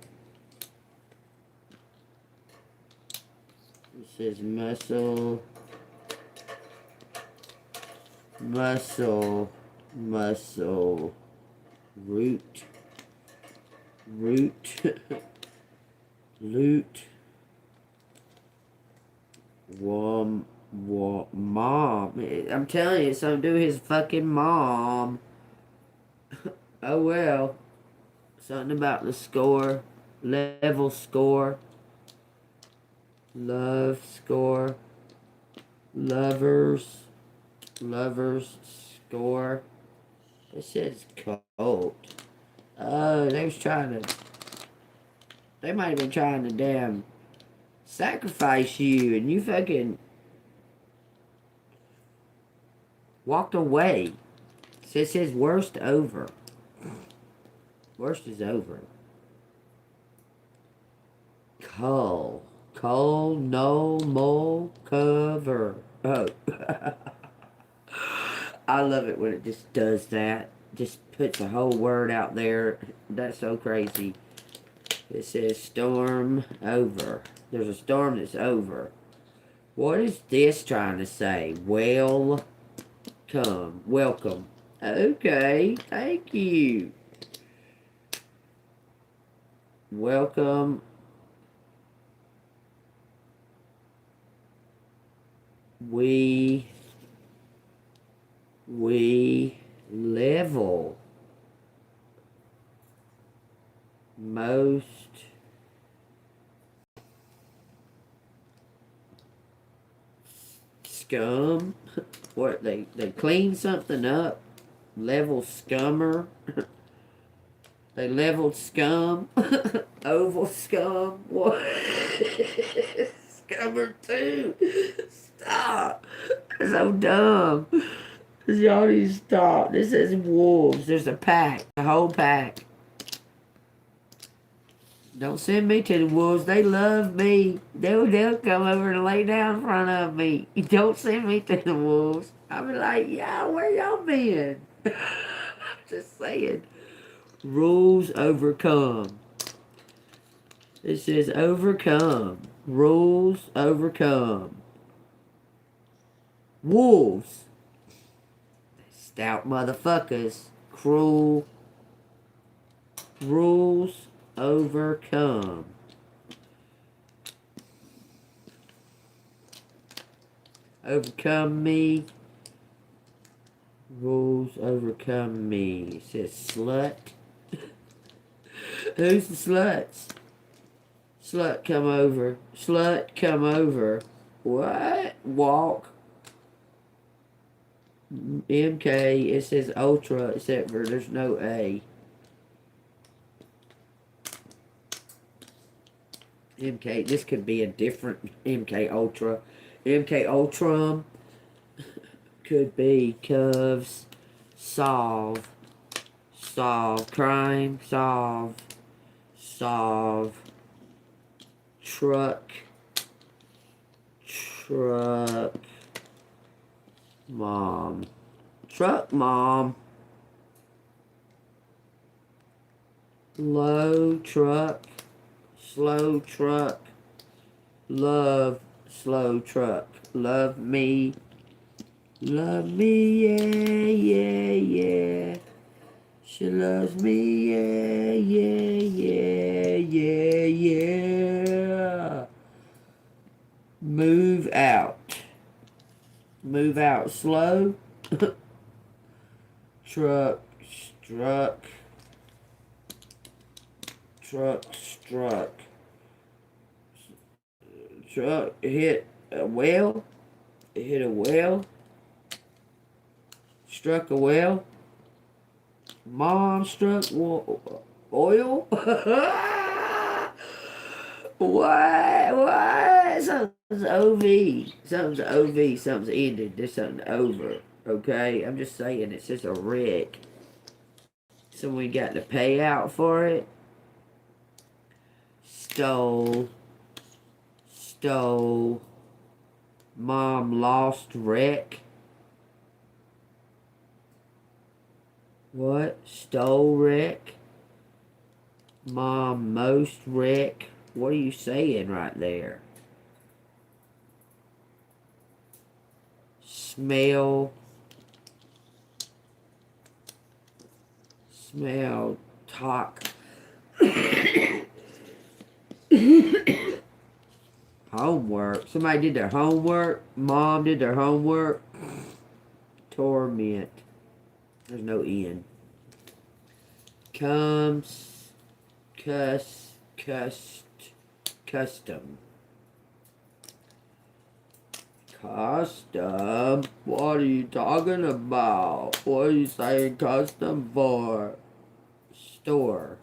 It says muscle. Root. Loot. Mom. I'm telling you, it's something to do with his fucking mom. Oh well. Something about the score. Level score. Love score. Lovers score. It says cold. Oh, they might have been trying to damn sacrifice you, and you fucking walked away. It says worst over. Worst is over. Cull, no more cover. Oh. I love it when it just does that. Just puts a whole word out there. That's so crazy. It says storm over. There's a storm that's over. What is this trying to say? Welcome. Okay, thank you. Welcome. We level most scum. What, they clean something up? Level scummer. They leveled scum. Oval scum. What? Scummer too. Stop. That's so dumb. Y'all need to stop. This is wolves. There's a pack. A whole pack. Don't send me to the wolves. They love me. They'll come over and lay down in front of me. Don't send me to the wolves. I'll be like, yeah, where y'all been? Just saying. Rules overcome. It says overcome. Rules overcome. Wolves. Stout motherfuckers. Cruel. Rules overcome. Overcome me. Rules overcome me. It says slut. Who's the sluts? Slut come over. Slut come over. What? Walk. MK. It says ultra except for there's no A. MK. This could be a different MK Ultra. MK Ultron could be Cubs. Solve. Solve. Crime. Solve. Solve. Truck. Truck. Mom. Truck mom. Low truck. Slow truck. Love. Slow truck. Love me. Love me, yeah, yeah, yeah. She loves me, yeah, yeah, yeah, yeah, yeah. Move out. Move out slow. Truck, struck. Truck, struck. Truck hit a well. It hit a well. Struck a well. Mom struck oil. What? Something's OV. Something's OV. Something's ended. There's something over. Okay? I'm just saying it's just a wreck. Someone got to pay out for it. Stole. Stole. Mom lost wreck. What? Stole wreck? Mom most wreck? What are you saying right there? Smell. Smell. Talk. Homework. Somebody did their homework. Mom did their homework. Torment. There's no end. Comes. Custom. Custom? What are you talking about? What are you saying custom for? Store.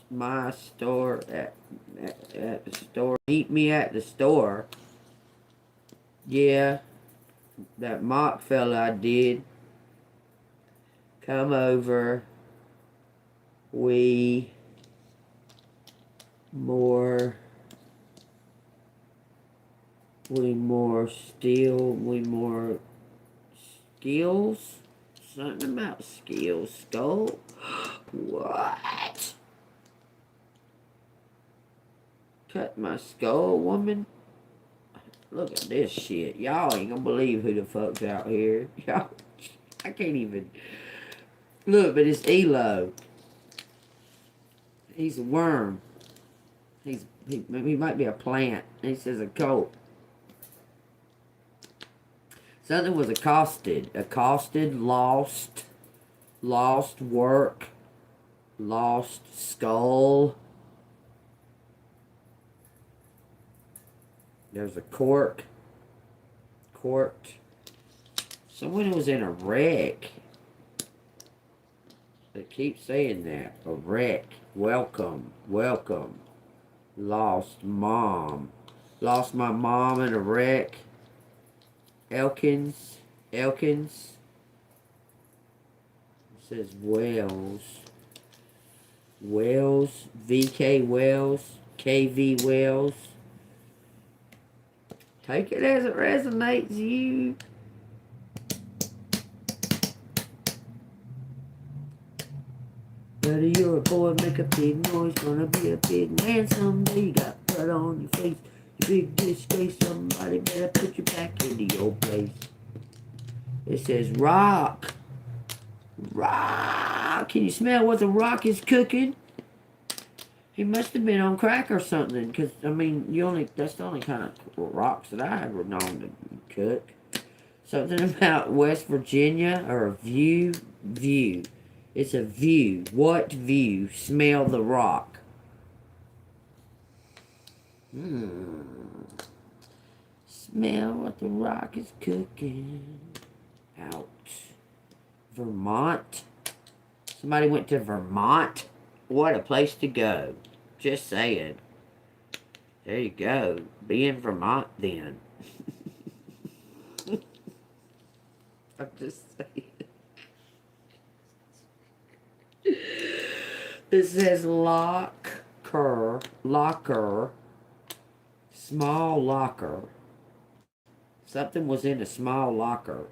My store at the store. Meet me at the store. Yeah. That mock fella I did. Come over. We more skills. Something about skills. Skull. What? Cut my skull, woman. Look at this shit. Y'all ain't gonna believe who the fuck's out here. Y'all, I can't even. Look, but it's Elo. He's a worm. He might be a plant. He says a cult. Something was accosted. Accosted, lost. Lost work. Lost skull. There's a cork. Corked. Someone was in a wreck. It keeps saying that. A wreck. Welcome. Welcome. Lost mom. Lost my mom in a wreck. Elkins. Elkins. It says Wells. Wells. VK Wells. KV Wells. Take it as it resonates you. Buddy, you're a boy, make a big noise. Gonna be a big man someday. You got blood on your face. You big disgrace. Somebody better put you back into your place. It says rock. Rock. Can you smell what the rock is cooking? He must have been on crack or something. Because, I mean, that's the only kind of rocks that I ever known to cook. Something about West Virginia or a view. View. It's a view. What view? Smell the rock. Smell what the rock is cooking. Out. Vermont. Somebody went to Vermont. What a place to go. Just saying. There you go. Be in Vermont then. I'm just saying. It says locker, small locker. Something was in a small locker.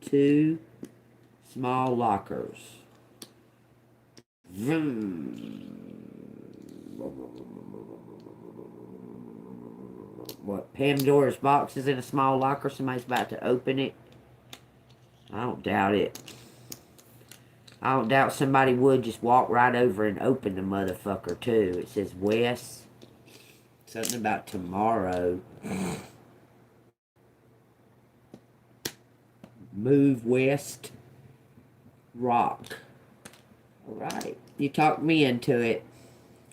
2 small lockers. What, Pandora's box is in a small locker? Somebody's about to open it? I don't doubt it. I don't doubt somebody would just walk right over and open the motherfucker too. It says West. Something about tomorrow. Move west. Rock. Alright. You talked me into it.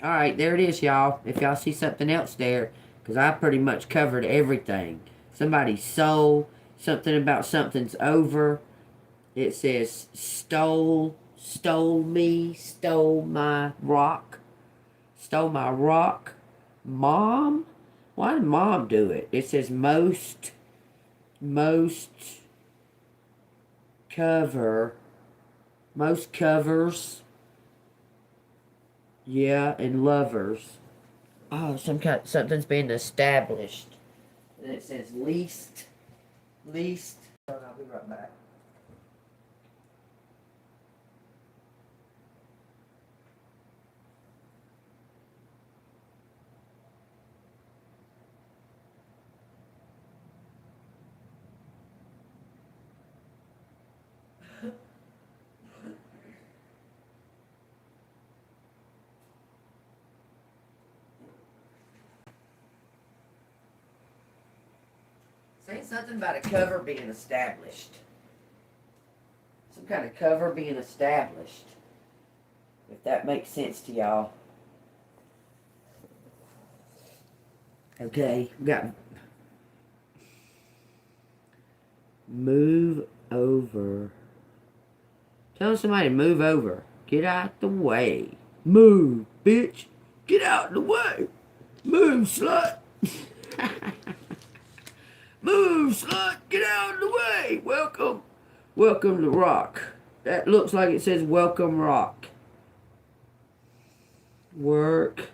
Alright, there it is, y'all. If y'all see something else there, because I pretty much covered everything. Somebody's soul. Something about something's over. It says stole me, stole my rock. Stole my rock. Mom? Why did mom do it? It says most covers. Yeah, and lovers. Oh, something's being established. And it says least. Hold on, I'll be right back. Saying something about a cover being established. Some kind of cover being established. If that makes sense to y'all. Okay, we got move over. Tell somebody to move over. Get out the way. Move, bitch. Get out the way. Move, slut. Move, slut. Get out of the way. Welcome. Welcome to Rock. That looks like it says welcome Rock. Work.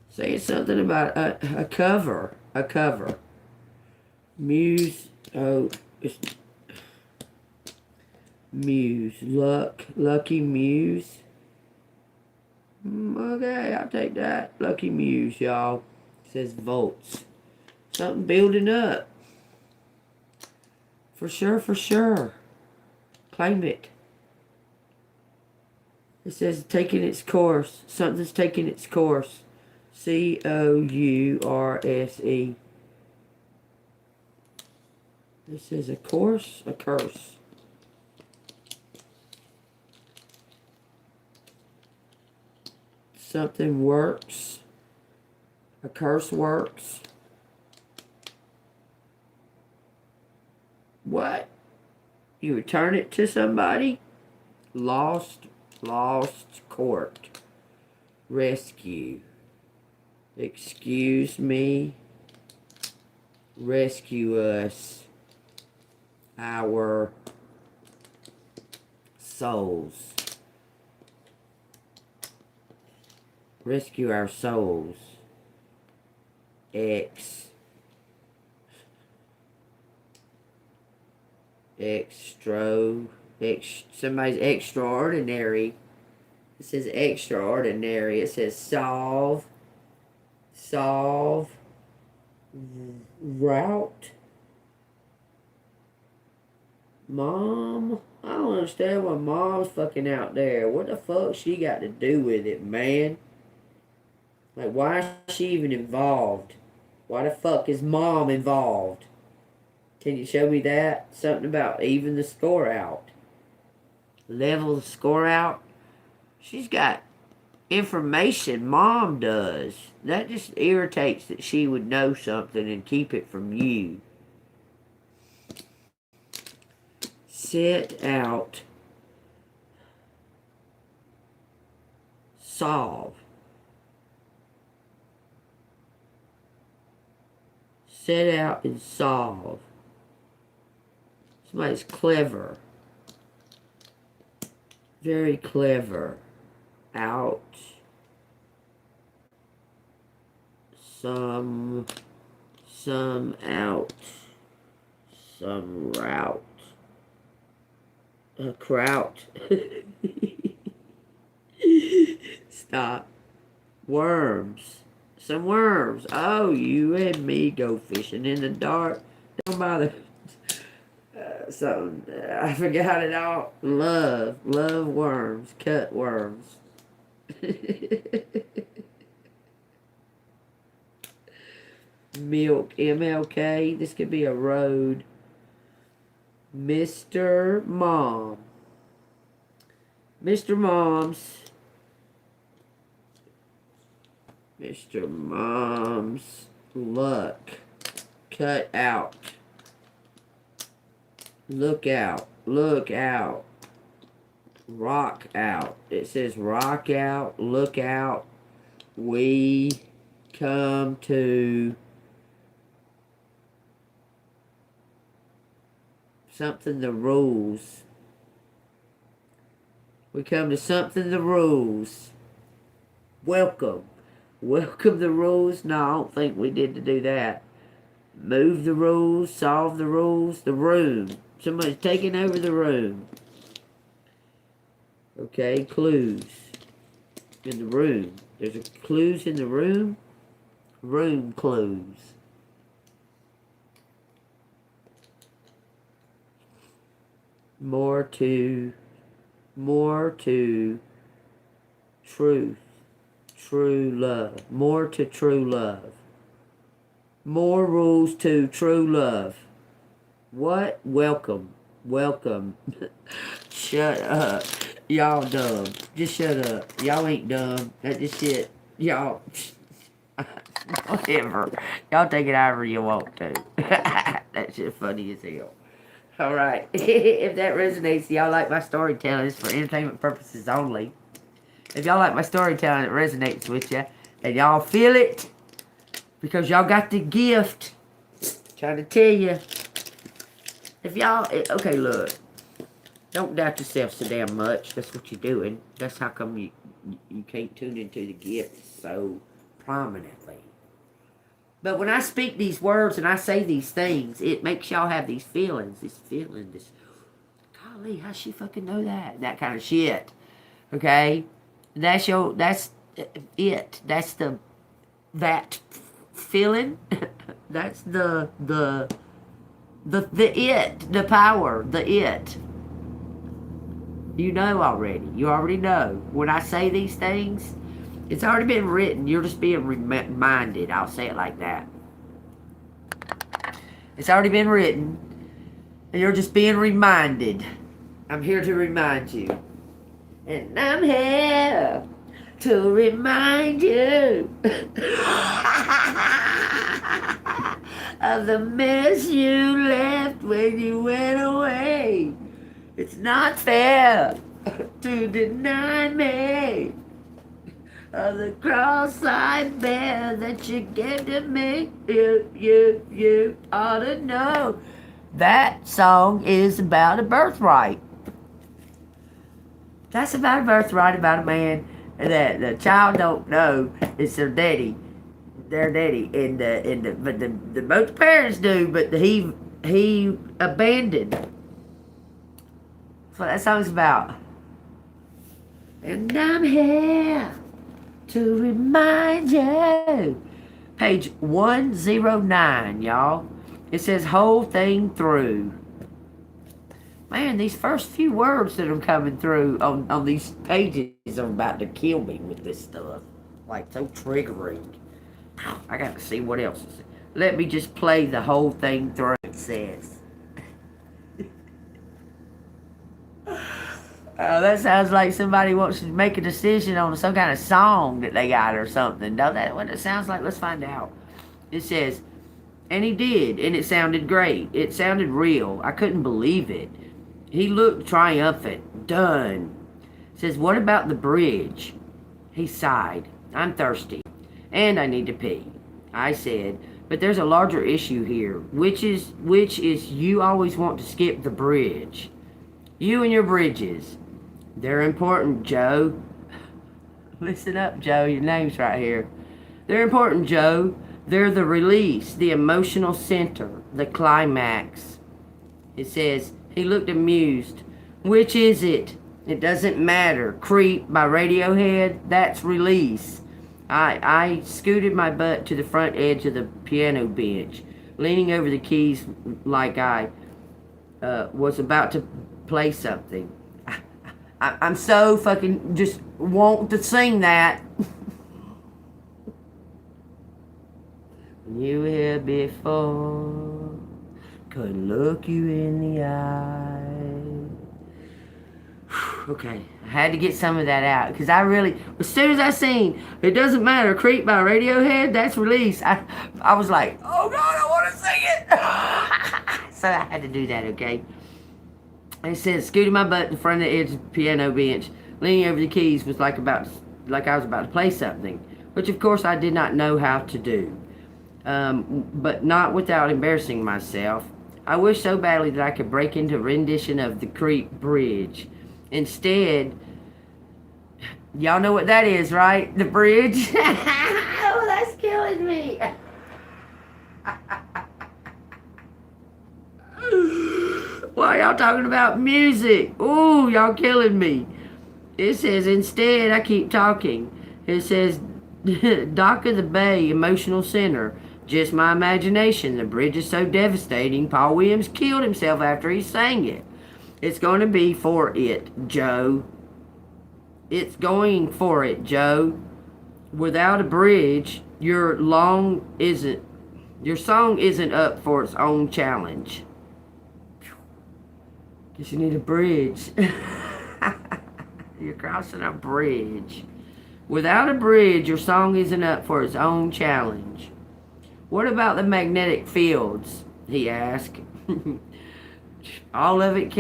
Saying something about a cover. A cover. Muse. Oh, it's Muse. Lucky Muse. Okay, I'll take that. Lucky Muse, y'all. It says volts. Something building up. For sure. Claim it. It says taking its course. Something's taking its course. C-O-U-R-S-E. This is a course, a curse. Something works. A curse works. What? You return it to somebody. Lost court. Rescue. Excuse me. Rescue us. Our souls. Rescue our souls. Somebody's extraordinary. It says extraordinary. It says solve, route. Mom, I don't understand why mom's fucking out there. What the fuck she got to do with it, man? Like, why is she even involved? Why the fuck is mom involved? Can you show me that? Something about even the score out. Level the score out. She's got information. Mom does. That just irritates that she would know something and keep it from you. Set out. Solve. Set out and solve. Somebody's clever. Very clever. Out. Some out. Some route. A kraut. Stop. Worms. Some worms. Oh, you and me go fishing in the dark. Don't bother. Something. I forgot it all. Love worms. Cut worms. Milk. MLK. This could be a road. Mr. Mom. Mr. Mom's luck. Cut out. Look out. Rock out. It says rock out. Look out. We come to something the rules. We come to something the rules. Welcome the rules. No, I don't think we did to do that. Move the rules. Solve the rules. The room. Somebody's taking over the room. Okay, clues. In the room. There's clues in the room. Room clues. More to truth. True love. More to true love. More rules to true love. What? Welcome. Shut up. Y'all dumb. Just shut up. Y'all ain't dumb. That just shit. Y'all. Whatever. Y'all take it however you want to. That shit funny as hell. Alright. If that resonates, y'all like my storytelling, it's for entertainment purposes only. If y'all like my storytelling, it resonates with you, and y'all feel it, because y'all got the gift. Trying to tell you. If y'all, okay, look. Don't doubt yourself so damn much. That's what you're doing. That's how come you can't tune into the gift so prominently. But when I speak these words and I say these things, it makes y'all have these feelings. This, golly, how'd she fucking know that? That kind of shit. Okay? That's it. That's that feeling. That's the it. The power. The it. You know already. You already know. When I say these things, it's already been written. You're just being reminded. I'll say it like that. It's already been written. And you're just being reminded. I'm here to remind you. And I'm here to remind you of the mess you left when you went away. It's not fair to deny me of the cross I bear that you gave to me. You ought to know. That song is about a birthright. That's about a birthright, about a man that the child don't know it's their daddy. Their daddy. But the both parents do, but he abandoned. That's what that song's about. And I'm here to remind you. Page 109, y'all. It says whole thing through. Man, these first few words that are coming through on these pages are about to kill me with this stuff. Like, so triggering. I got to see what else it says. Let me just play the whole thing through, it says. That sounds like somebody wants to make a decision on some kind of song that they got or something. Don't that what it sounds like? Let's find out. It says, and he did, and it sounded great. It sounded real. I couldn't believe it. He looked triumphant. Done. It says, what about the bridge? He sighed. I'm thirsty, and I need to pee. I said, but there's a larger issue here, which is you always want to skip the bridge. You and your bridges. They're important, Joe. Listen up, Joe. Your name's right here. They're important, Joe. They're the release, the emotional center, the climax. It says, he looked amused. Which is it? It doesn't matter. Creep by Radiohead, that's release. I scooted my butt to the front edge of the piano bench, leaning over the keys like I was about to play something. I'm so fucking just want to sing that. You were here before, couldn't look you in the eye. Okay, I had to get some of that out because I really, as soon as I seen It Doesn't Matter, Creep by Radiohead, that's release, I was like, oh God, I want to sing it. So I had to do that, okay? And it says, scooting my butt in front of the edge of the piano bench, leaning over the keys was like I was about to play something, which of course I did not know how to do. But not without embarrassing myself. I wished so badly that I could break into a rendition of the Creep Bridge. Instead, y'all know what that is, right? The bridge. Oh, that's killing me. Why y'all talking about music? Ooh, y'all killing me. It says, instead, I keep talking. It says, Dock of the Bay, emotional center. Just my imagination. The bridge is so devastating, Paul Williams killed himself after he sang it. It's going to be for it, Joe. It's going for it, Joe. Without a bridge, your song isn't up for its own challenge. Guess you need a bridge. You're crossing a bridge. Without a bridge, your song isn't up for its own challenge. What about the magnetic fields? He asked. All of it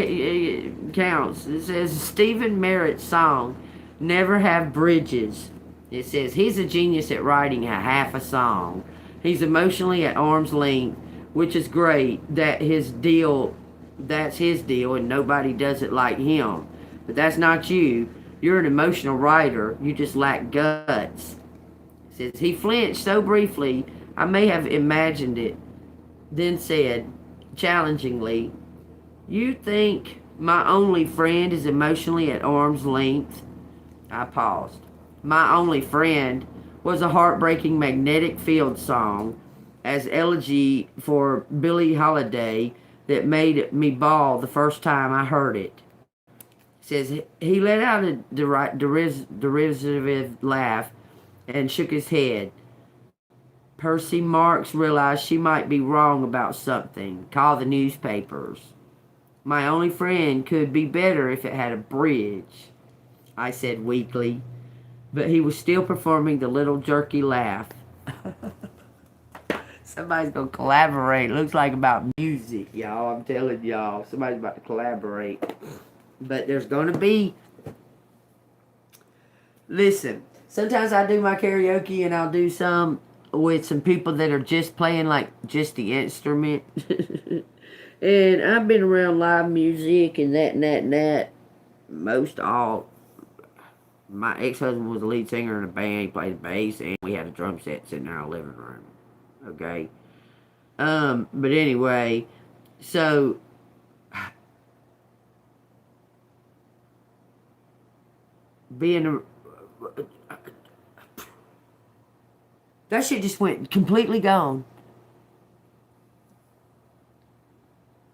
counts. It says Stephen Merritt's song, Never Have Bridges. It says he's a genius at writing a half a song. He's emotionally at arm's length, which is great. That's his deal, and nobody does it like him. But that's not you. You're an emotional writer. You just lack guts. It says he flinched so briefly, I may have imagined it, then said, challengingly, you think my only friend is emotionally at arm's length? I paused. My Only Friend was a heartbreaking Magnetic Field song as elegy for Billie Holiday that made me bawl the first time I heard it. It says he let out a derisive laugh and shook his head. Percy Marks realized she might be wrong about something. Call the newspapers. My Only Friend could be better if it had a bridge, I said weakly. But he was still performing the little jerky laugh. Somebody's going to collaborate. Looks like about music, y'all. I'm telling y'all. Somebody's about to collaborate. But there's going to be... Listen, sometimes I do my karaoke and I'll do some with some people that are just playing like just the instrument. And I've been around live music and that and that and that. Most all. My ex-husband was the lead singer in a band. He played the bass and we had a drum set sitting in our living room. Okay. But anyway, so being a... That shit just went completely gone.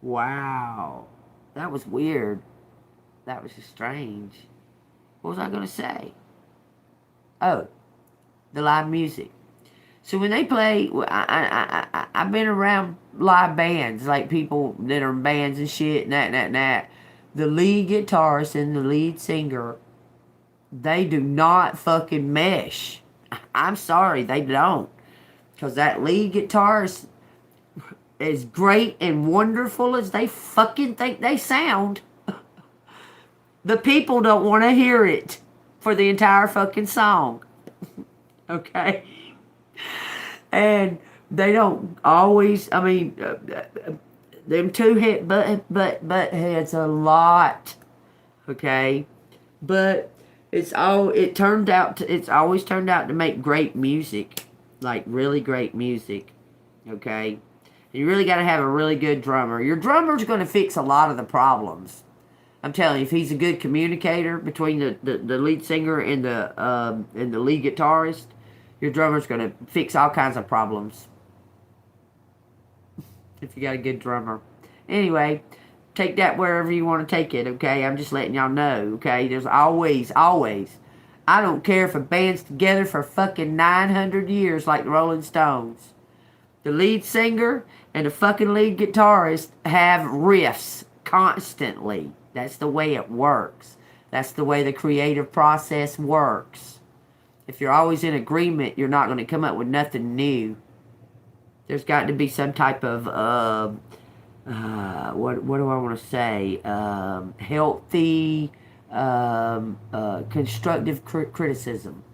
Wow. That was weird. That was just strange. What was I going to say? Oh, the live music. So when they play, I've been around live bands, like people that are in bands and shit, and that, and that, and that. The lead guitarist and the lead singer, they do not fucking mesh. I'm sorry, they don't. Because that lead guitarist, as great and wonderful as they fucking think they sound, the people don't want to hear it for the entire fucking song. Okay? And they don't always, I mean, them two hit butt heads a lot. Okay? But it's always turned out to make great music. Like really great music. Okay? You really got to have a really good drummer. Your drummer's going to fix a lot of the problems. I'm telling you, if he's a good communicator between the lead singer and the lead guitarist, your drummer's going to fix all kinds of problems. If you got a good drummer. Anyway, take that wherever you want to take it, okay? I'm just letting y'all know, okay? There's always... I don't care if a band's together for fucking 900 years like the Rolling Stones. The lead singer and the fucking lead guitarist have riffs constantly. That's the way it works. That's the way the creative process works. If you're always in agreement, you're not going to come up with nothing new. There's got to be some type of, what do I want to say? Healthy, constructive criticism.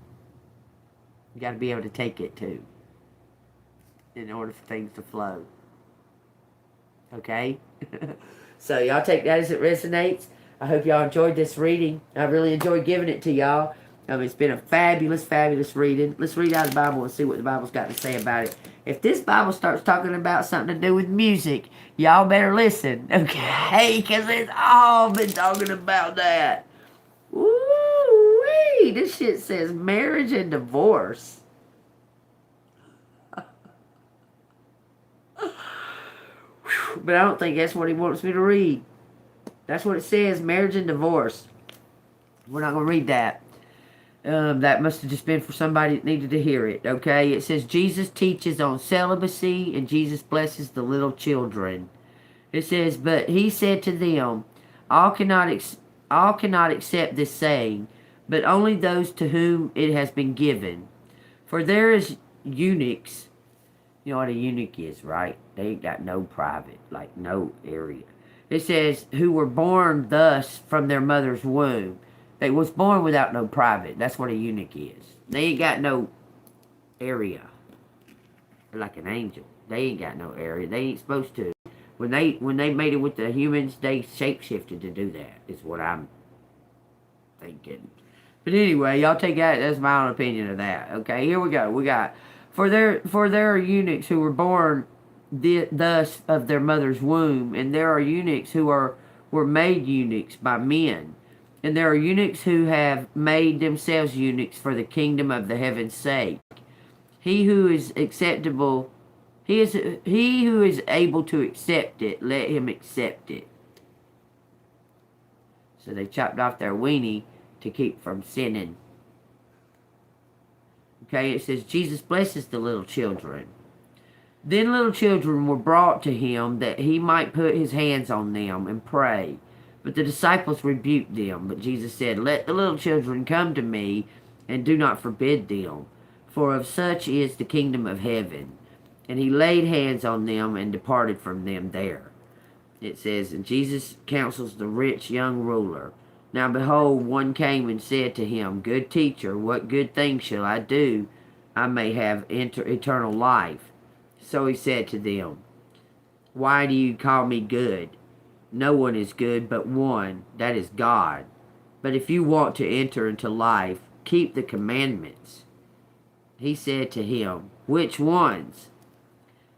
You got to be able to take it too, in order for things to flow. Okay? So y'all take that as it resonates. I hope y'all enjoyed this reading. I really enjoyed giving it to y'all. It's been a fabulous, fabulous reading. Let's read out the Bible and see what the Bible's got to say about it. If this Bible starts talking about something to do with music, y'all better listen, okay? Because it's all been talking about that. Woo-wee! This shit says marriage and divorce. But I don't think that's what he wants me to read. That's what it says, marriage and divorce. We're not going to read that. That must have just been for somebody that needed to hear it, okay? It says, Jesus teaches on celibacy and Jesus blesses the little children. It says, but he said to them, all cannot accept this saying, but only those to whom it has been given. For there is eunuchs. You know what a eunuch is, right? They ain't got no private, like no area. It says, who were born thus from their mother's womb. They was born without no private. That's what a eunuch is. They ain't got no area. They're like an angel. They ain't got no area. They ain't supposed to. When they made it with the humans, they shapeshifted to do that, is what I'm thinking. But anyway, y'all take that. That's my own opinion of that. Okay, here we go. We got, for there are eunuchs who were born thus of their mother's womb, and there are eunuchs who were made eunuchs by men. And there are eunuchs who have made themselves eunuchs for the kingdom of the heaven's sake. He who is acceptable, he who is able to accept it, let him accept it. So they chopped off their weenie to keep from sinning. Okay, it says, Jesus blesses the little children. Then little children were brought to him that he might put his hands on them and pray. But the disciples rebuked them. But Jesus said, let the little children come to me, and do not forbid them, for of such is the kingdom of heaven. And he laid hands on them and departed from them there. It says, and Jesus counsels the rich young ruler. Now behold, one came and said to him, Good teacher, what good thing shall I do, I may have eternal life? So he said to them, Why do you call me good? No one is good but one, that is God. But if you want to enter into life, keep the commandments. He said to him, Which ones?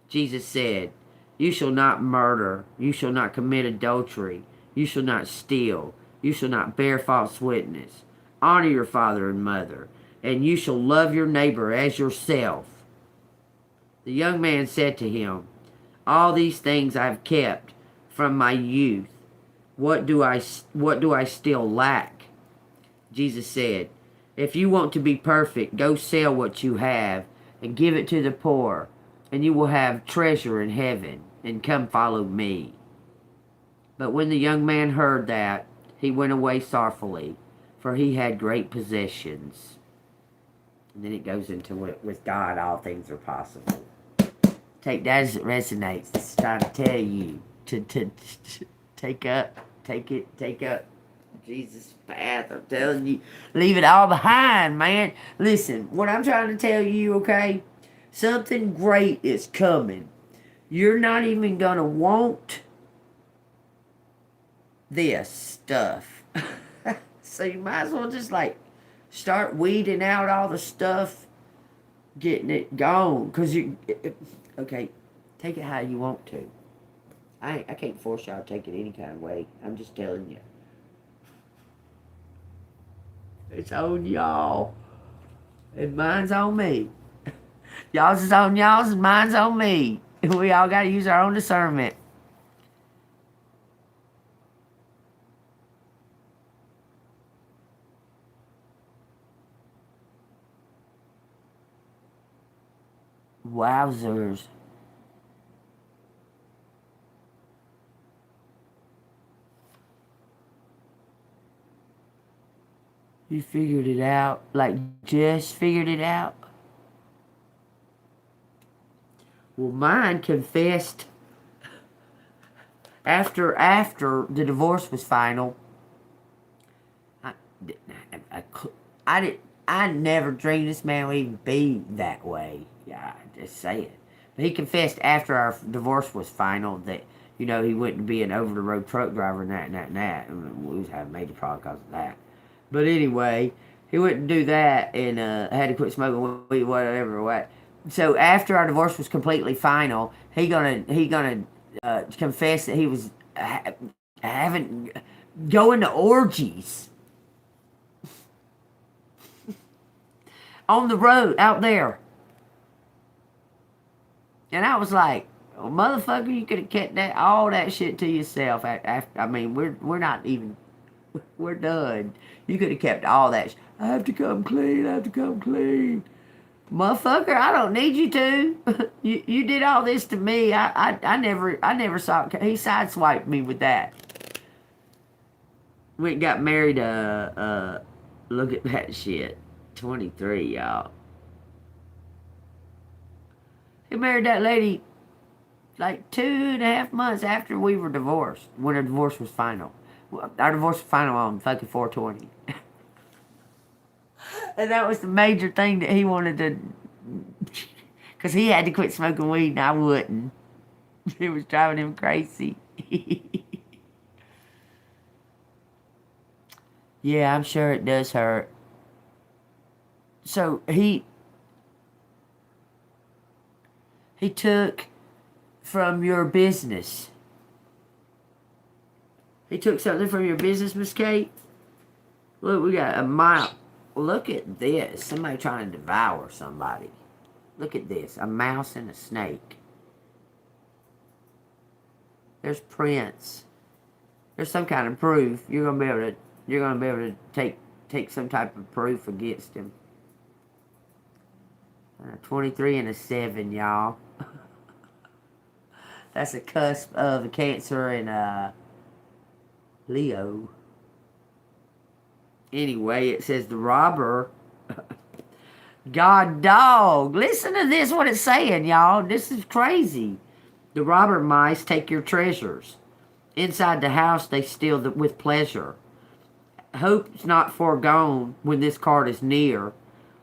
Jesus said, You shall not murder, you shall not commit adultery, you shall not steal, you shall not bear false witness, honor your father and mother, and you shall love your neighbor as yourself. The young man said to him, All these things I have kept from my youth. What do I still lack? Jesus said, If you want to be perfect, go sell what you have and give it to the poor, and you will have treasure in heaven, and come follow me. But when the young man heard that, he went away sorrowfully, for he had great possessions. And then it goes into with God, all things are possible. Take that as it resonates. It's trying to tell you to take up Jesus' path. I'm telling you, leave it all behind, man. Listen, what I'm trying to tell you, okay? Something great is coming. You're not even going to want this stuff. So you might as well just start weeding out all the stuff, getting it gone. Because okay, take it how you want to. I can't force y'all to take it any kind of way. I'm just telling you. It's on y'all. And mine's on me. Y'all's is on y'all's and mine's on me. And we all got to use our own discernment. Wowzers. You figured it out? Just figured it out? Well, mine confessed after the divorce was final. I never dreamed this man would even be that way. Yeah, I just say it. But he confessed after our divorce was final that, he wouldn't be an over-the-road truck driver and that. And we was having major problems because of that. But anyway, he wouldn't do that and had to quit smoking weed, whatever, what. So after our divorce was completely final, he gonna confess that he was going to orgies on the road out there. And I was like, oh, motherfucker, you could have kept all that shit to yourself. We're not even, we're done. You could have kept all that. I have to come clean. Motherfucker, I don't need you to. you did all this to me. I never saw it. He sideswiped me with that. Went and got married. Look at that shit. 23, y'all. He married that lady 2.5 months after we were divorced. When our divorce was final. Our divorce was final on fucking 4/20. And that was the major thing that he wanted to... Because he had to quit smoking weed and I wouldn't. It was driving him crazy. Yeah, I'm sure it does hurt. So he took from your business. He took something from your business, Miss Kate? Look, we got a mile. Look at this. Somebody trying to devour somebody. Look at this. A mouse and a snake. There's prints. There's some kind of proof. You're gonna be able to take some type of proof against him. 23 and a 7, y'all. That's a cusp of a Cancer and Leo. Anyway, it says the robber. God dog. Listen to this, what it's saying, y'all. This is crazy. The robber mice take your treasures. Inside the house, they steal with pleasure. Hope's not foregone when this card is near.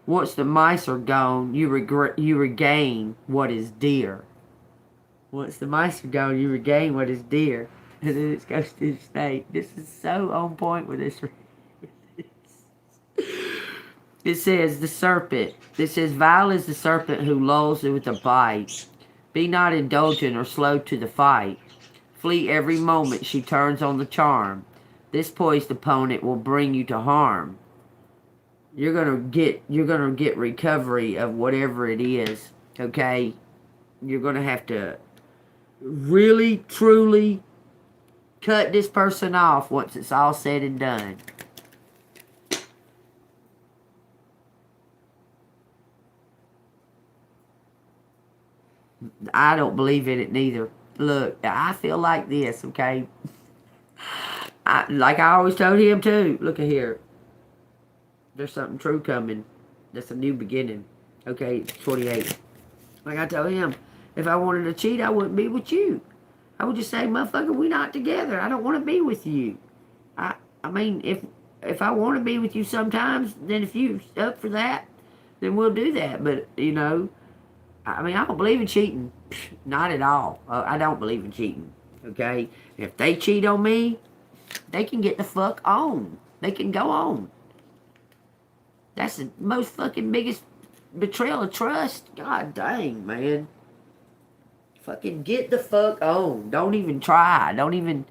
Once the mice are gone, you regain what is dear. Once the mice are gone, you regain what is dear. And then it goes to the state. This is so on point with this. It says the serpent. It says, vile is the serpent who lulls with a bite. Be not indulgent or slow to the fight. Flee every moment she turns on the charm. This poised opponent will bring you to harm. You're gonna get recovery of whatever it is. Okay? You're gonna have to really, truly cut this person off once it's all said and done. I don't believe in it neither. Look, I feel like this, okay? Like I always told him too. Look at here. There's something true coming. That's a new beginning. Okay, it's 28. Like I told him, if I wanted to cheat, I wouldn't be with you. I would just say, motherfucker, we not together. I don't want to be with you. I mean, if I want to be with you sometimes, then if you up for that, then we'll do that. But, you know, I mean, I don't believe in cheating. Not at all. I don't believe in cheating. Okay? If they cheat on me, they can get the fuck on. They can go on. That's the most fucking biggest betrayal of trust. God dang, man. Fucking get the fuck on. Don't even try. Don't even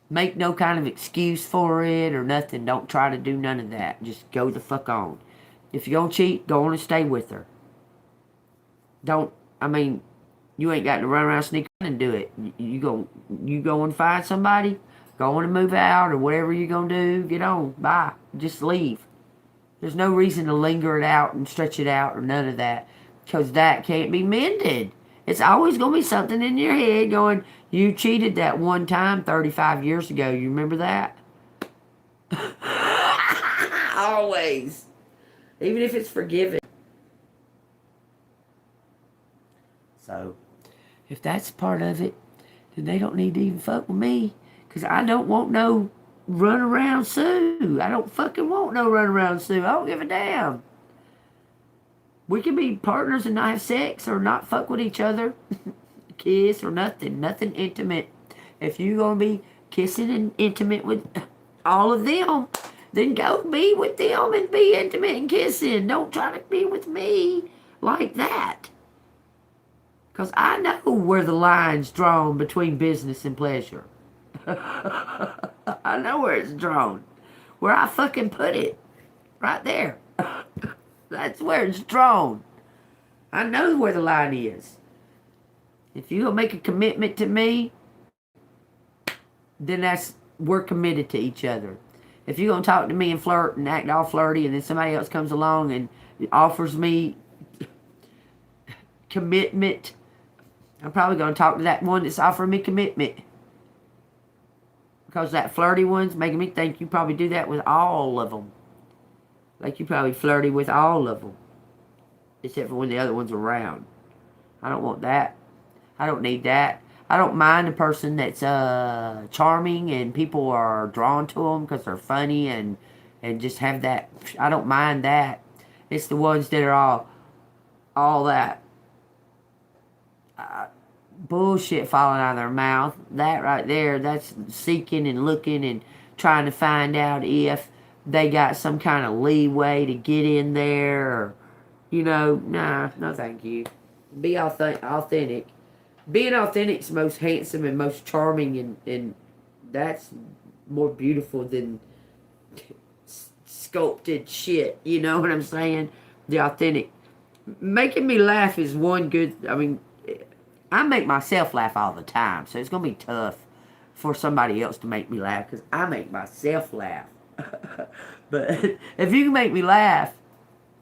make no kind of excuse for it or nothing. Don't try to do none of that. Just go the fuck on. If you're gonna cheat, go on and stay with her. Don't, I mean, you ain't got to run around sneak around and do it. You go and find somebody, go on and move out or whatever you're gonna do, get on. Bye. Just leave. There's no reason to linger it out and stretch it out or none of that. Because that can't be mended. It's always going to be something in your head going, you cheated that one time 35 years ago. You remember that? Always. Even if it's forgiven. So, if that's part of it, then they don't need to even fuck with me. Because I don't want no run around Sue. I don't fucking want no run around Sue. I don't give a damn. We can be partners and not have sex or not fuck with each other. Kiss or nothing. Nothing intimate. If you're going to be kissing and intimate with all of them, then go be with them and be intimate and kissing. Don't try to be with me like that. Because I know where the line's drawn between business and pleasure. I know where it's drawn. Where I fucking put it. Right there. That's where it's drawn. I know where the line is. If you're going to make a commitment to me, then we're committed to each other. If you're going to talk to me and flirt and act all flirty and then somebody else comes along and offers me commitment, I'm probably going to talk to that one that's offering me commitment. Because that flirty one's making me think you probably do that with all of them. Like you probably flirty with all of them. Except for when the other one's around. I don't want that. I don't need that. I don't mind a person that's charming and people are drawn to them because they're funny and just have that. I don't mind that. It's the ones that are all that bullshit falling out of their mouth. That right there, that's seeking and looking and trying to find out if they got some kind of leeway to get in there or, you know, nah, no thank you. Be authentic. Being authentic is most handsome and most charming and that's more beautiful than sculpted shit. You know what I'm saying? The authentic. Making me laugh is one good, I mean, I make myself laugh all the time, so it's going to be tough for somebody else to make me laugh because I make myself laugh. But if you can make me laugh,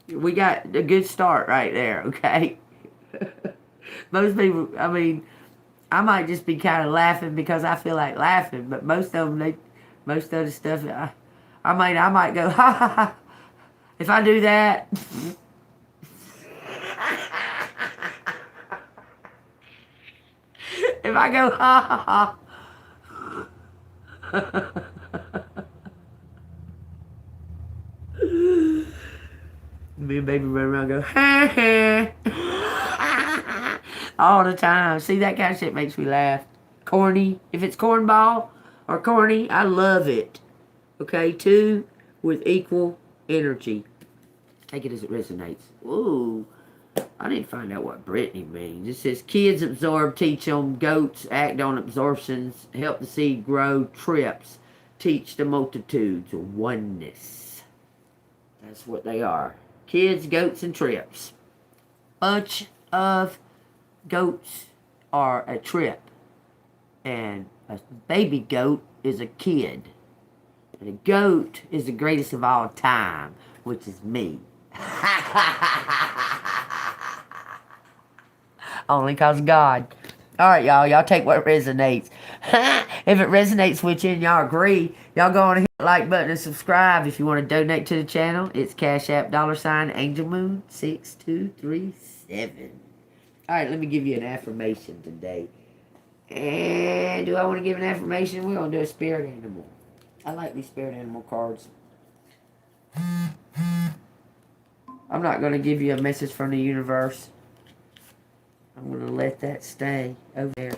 we got a good start right there, okay? Most people, I mean, I might just be kind of laughing because I feel like laughing, but most of them, most of the stuff, I might go, ha ha ha. If I do that, if I go, ha ha ha, Me and baby run around and go, ha ha. All the time. See, that kind of shit makes me laugh. Corny. If it's cornball or corny, I love it. Okay, two with equal energy. Take it as it resonates. Ooh. I need to find out what Brittany means. It says, kids absorb, teach them. Goats act on absorptions. Help the seed grow. Trips. Teach the multitudes. Oneness. That's what they are. Kids, goats, and trips. Bunch of goats are a trip. And a baby goat is a kid. And a goat is the greatest of all time, which is me. Only cause God. Alright, y'all. Y'all take what resonates. If it resonates with you and y'all agree, y'all go on and hit the like button and subscribe. If you want to donate to the channel, it's Cash App $AngelMoon 6237. Alright, let me give you an affirmation today. And do I want to give an affirmation? We're going to do a spirit animal. I like these spirit animal cards. I'm not going to give you a message from the universe. I'm going to let that stay over there.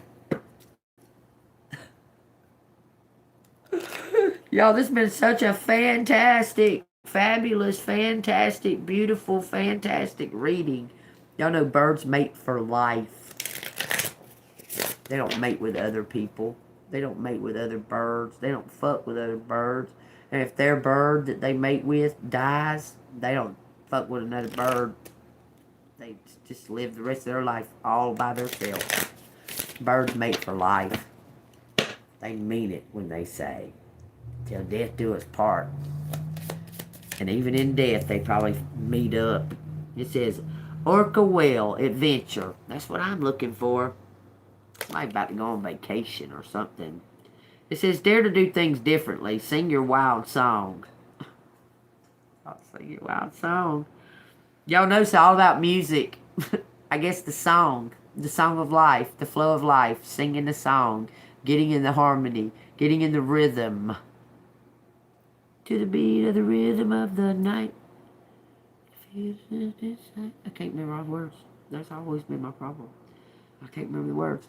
Y'all, this has been such a fantastic, fabulous, fantastic, beautiful, fantastic reading. Y'all know birds mate for life. They don't mate with other people. They don't mate with other birds. They don't fuck with other birds. And if their bird that they mate with dies, they don't fuck with another bird. They just live the rest of their life all by themselves. Birds mate for life. They mean it when they say, till death do us part. And even in death, they probably meet up. It says, orca whale adventure. That's what I'm looking for. Somebody about to go on vacation or something. It says, dare to do things differently. Sing your wild song. I'll sing your wild song. Y'all know it's all about music. I guess the song of life, the flow of life, singing the song, getting in the harmony, getting in the rhythm. To the beat of the rhythm of the night. I can't remember all the words. That's always been my problem. I can't remember the words.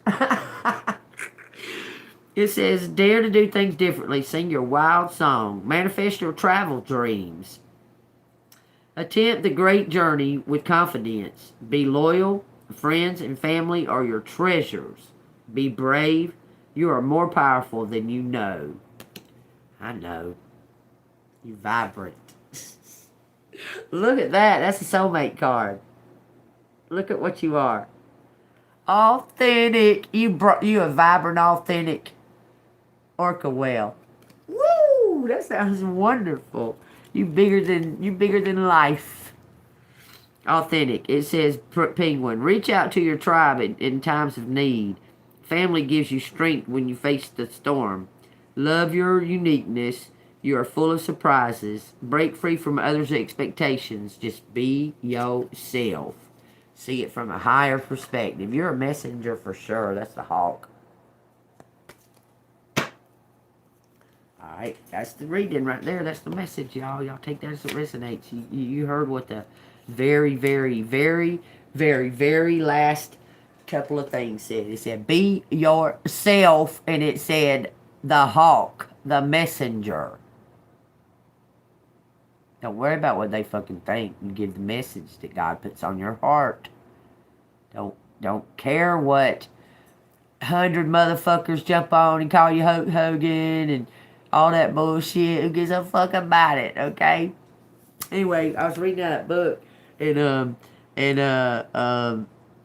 It says, dare to do things differently. Sing your wild song. Manifest your travel dreams. Attempt the great journey with confidence. Be loyal. Friends and family are your treasures. Be brave. You are more powerful than you know. I know. You vibrant. Look at that. That's a soulmate card. Look at what you are. Authentic. You a vibrant, authentic orca whale. Woo! That sounds wonderful. You bigger than life. Authentic. It says penguin. Reach out to your tribe in times of need. Family gives you strength when you face the storm. Love your uniqueness. You are full of surprises. Break free from others' expectations. Just be yourself. See it from a higher perspective. You're a messenger for sure. That's the hawk. Alright, that's the reading right there. That's the message, y'all. Y'all take that as it resonates. You heard what the very, very, very, very, very last couple of things said. It said, be yourself, and it said, the hawk, the messenger. Don't worry about what they fucking think. You give the message that God puts on your heart. Don't care what 100 motherfuckers jump on and call you Hulk Hogan and all that bullshit. Who gives a fuck about it, okay? Anyway, I was reading that book, and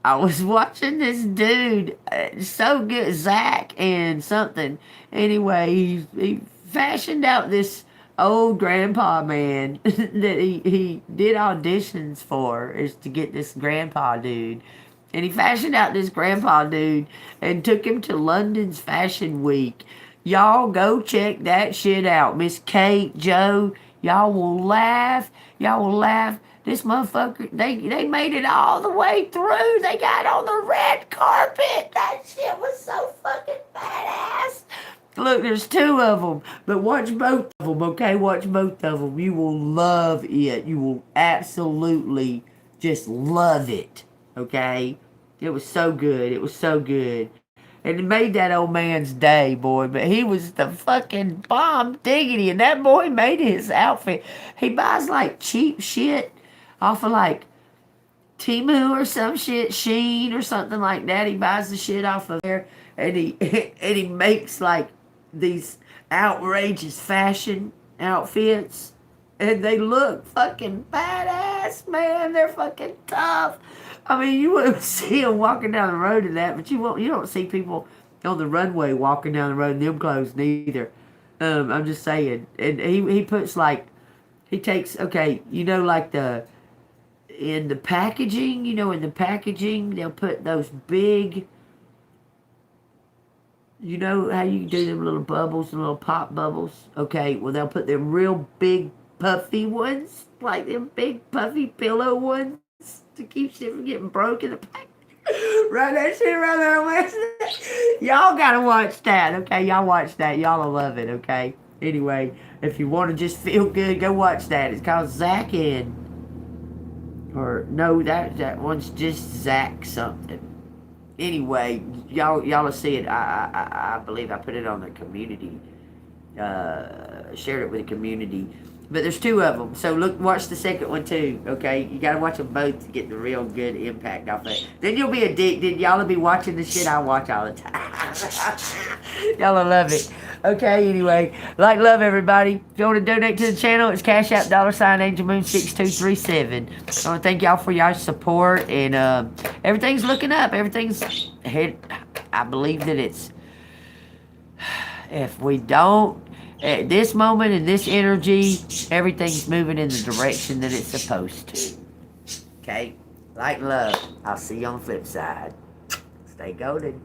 I was watching this dude, so good, Zach and something. Anyway, he fashioned out this old grandpa man that he did auditions for, is to get this grandpa dude. And he fashioned out this grandpa dude and took him to London's Fashion Week. Y'all go check that shit out. Miss Kate, Joe, y'all will laugh. Y'all will laugh. This motherfucker, they made it all the way through. They got on the red carpet. That shit was so fucking badass. look, there's 2 of them. But watch both of them, okay? Watch both of them. You will love it. You will absolutely just love it, okay? It was so good. It was so good. And it made that old man's day, boy. But he was the fucking bomb diggity. And that boy made his outfit. He buys, like, cheap shit off of, like, Temu or some shit, Sheen or something like that. He buys the shit off of there. And he makes, like, these outrageous fashion outfits. And they look fucking badass, man. They're fucking tough. I mean, you wouldn't see them walking down the road in that, but you don't see people on the runway walking down the road in them clothes neither. I'm just saying. And he puts, like, he takes, okay, you know, like in the packaging, they'll put those big, you know how you do them little bubbles, the little pop bubbles? Okay, well, they'll put them real big puffy ones, like them big puffy pillow ones, to keep shit from getting broke in the pack. Run that shit around there on Wednesday. Y'all gotta watch that, okay? Y'all watch that. Y'all will love it, okay? Anyway, if you want to just feel good, go watch that. It's called Zach and... Or, no, that one's just Zach something. Anyway, y'all will see it. I believe I put it on the community. Shared it with the community. But there's 2 of them. So watch the second one too, okay? You gotta watch them both to get the real good impact off it. Then you'll be addicted. Y'all will be watching the shit I watch all the time. Y'all will love it. Okay, anyway. Like, love, everybody. If you want to donate to the channel, it's Cash App, $AngelMoon6237. I want to thank y'all for y'all's support. And everything's looking up. Everything's ahead. I believe that it's... If we don't... At this moment, in this energy, everything's moving in the direction that it's supposed to. Okay? Light and love. I'll see you on the flip side. Stay golden.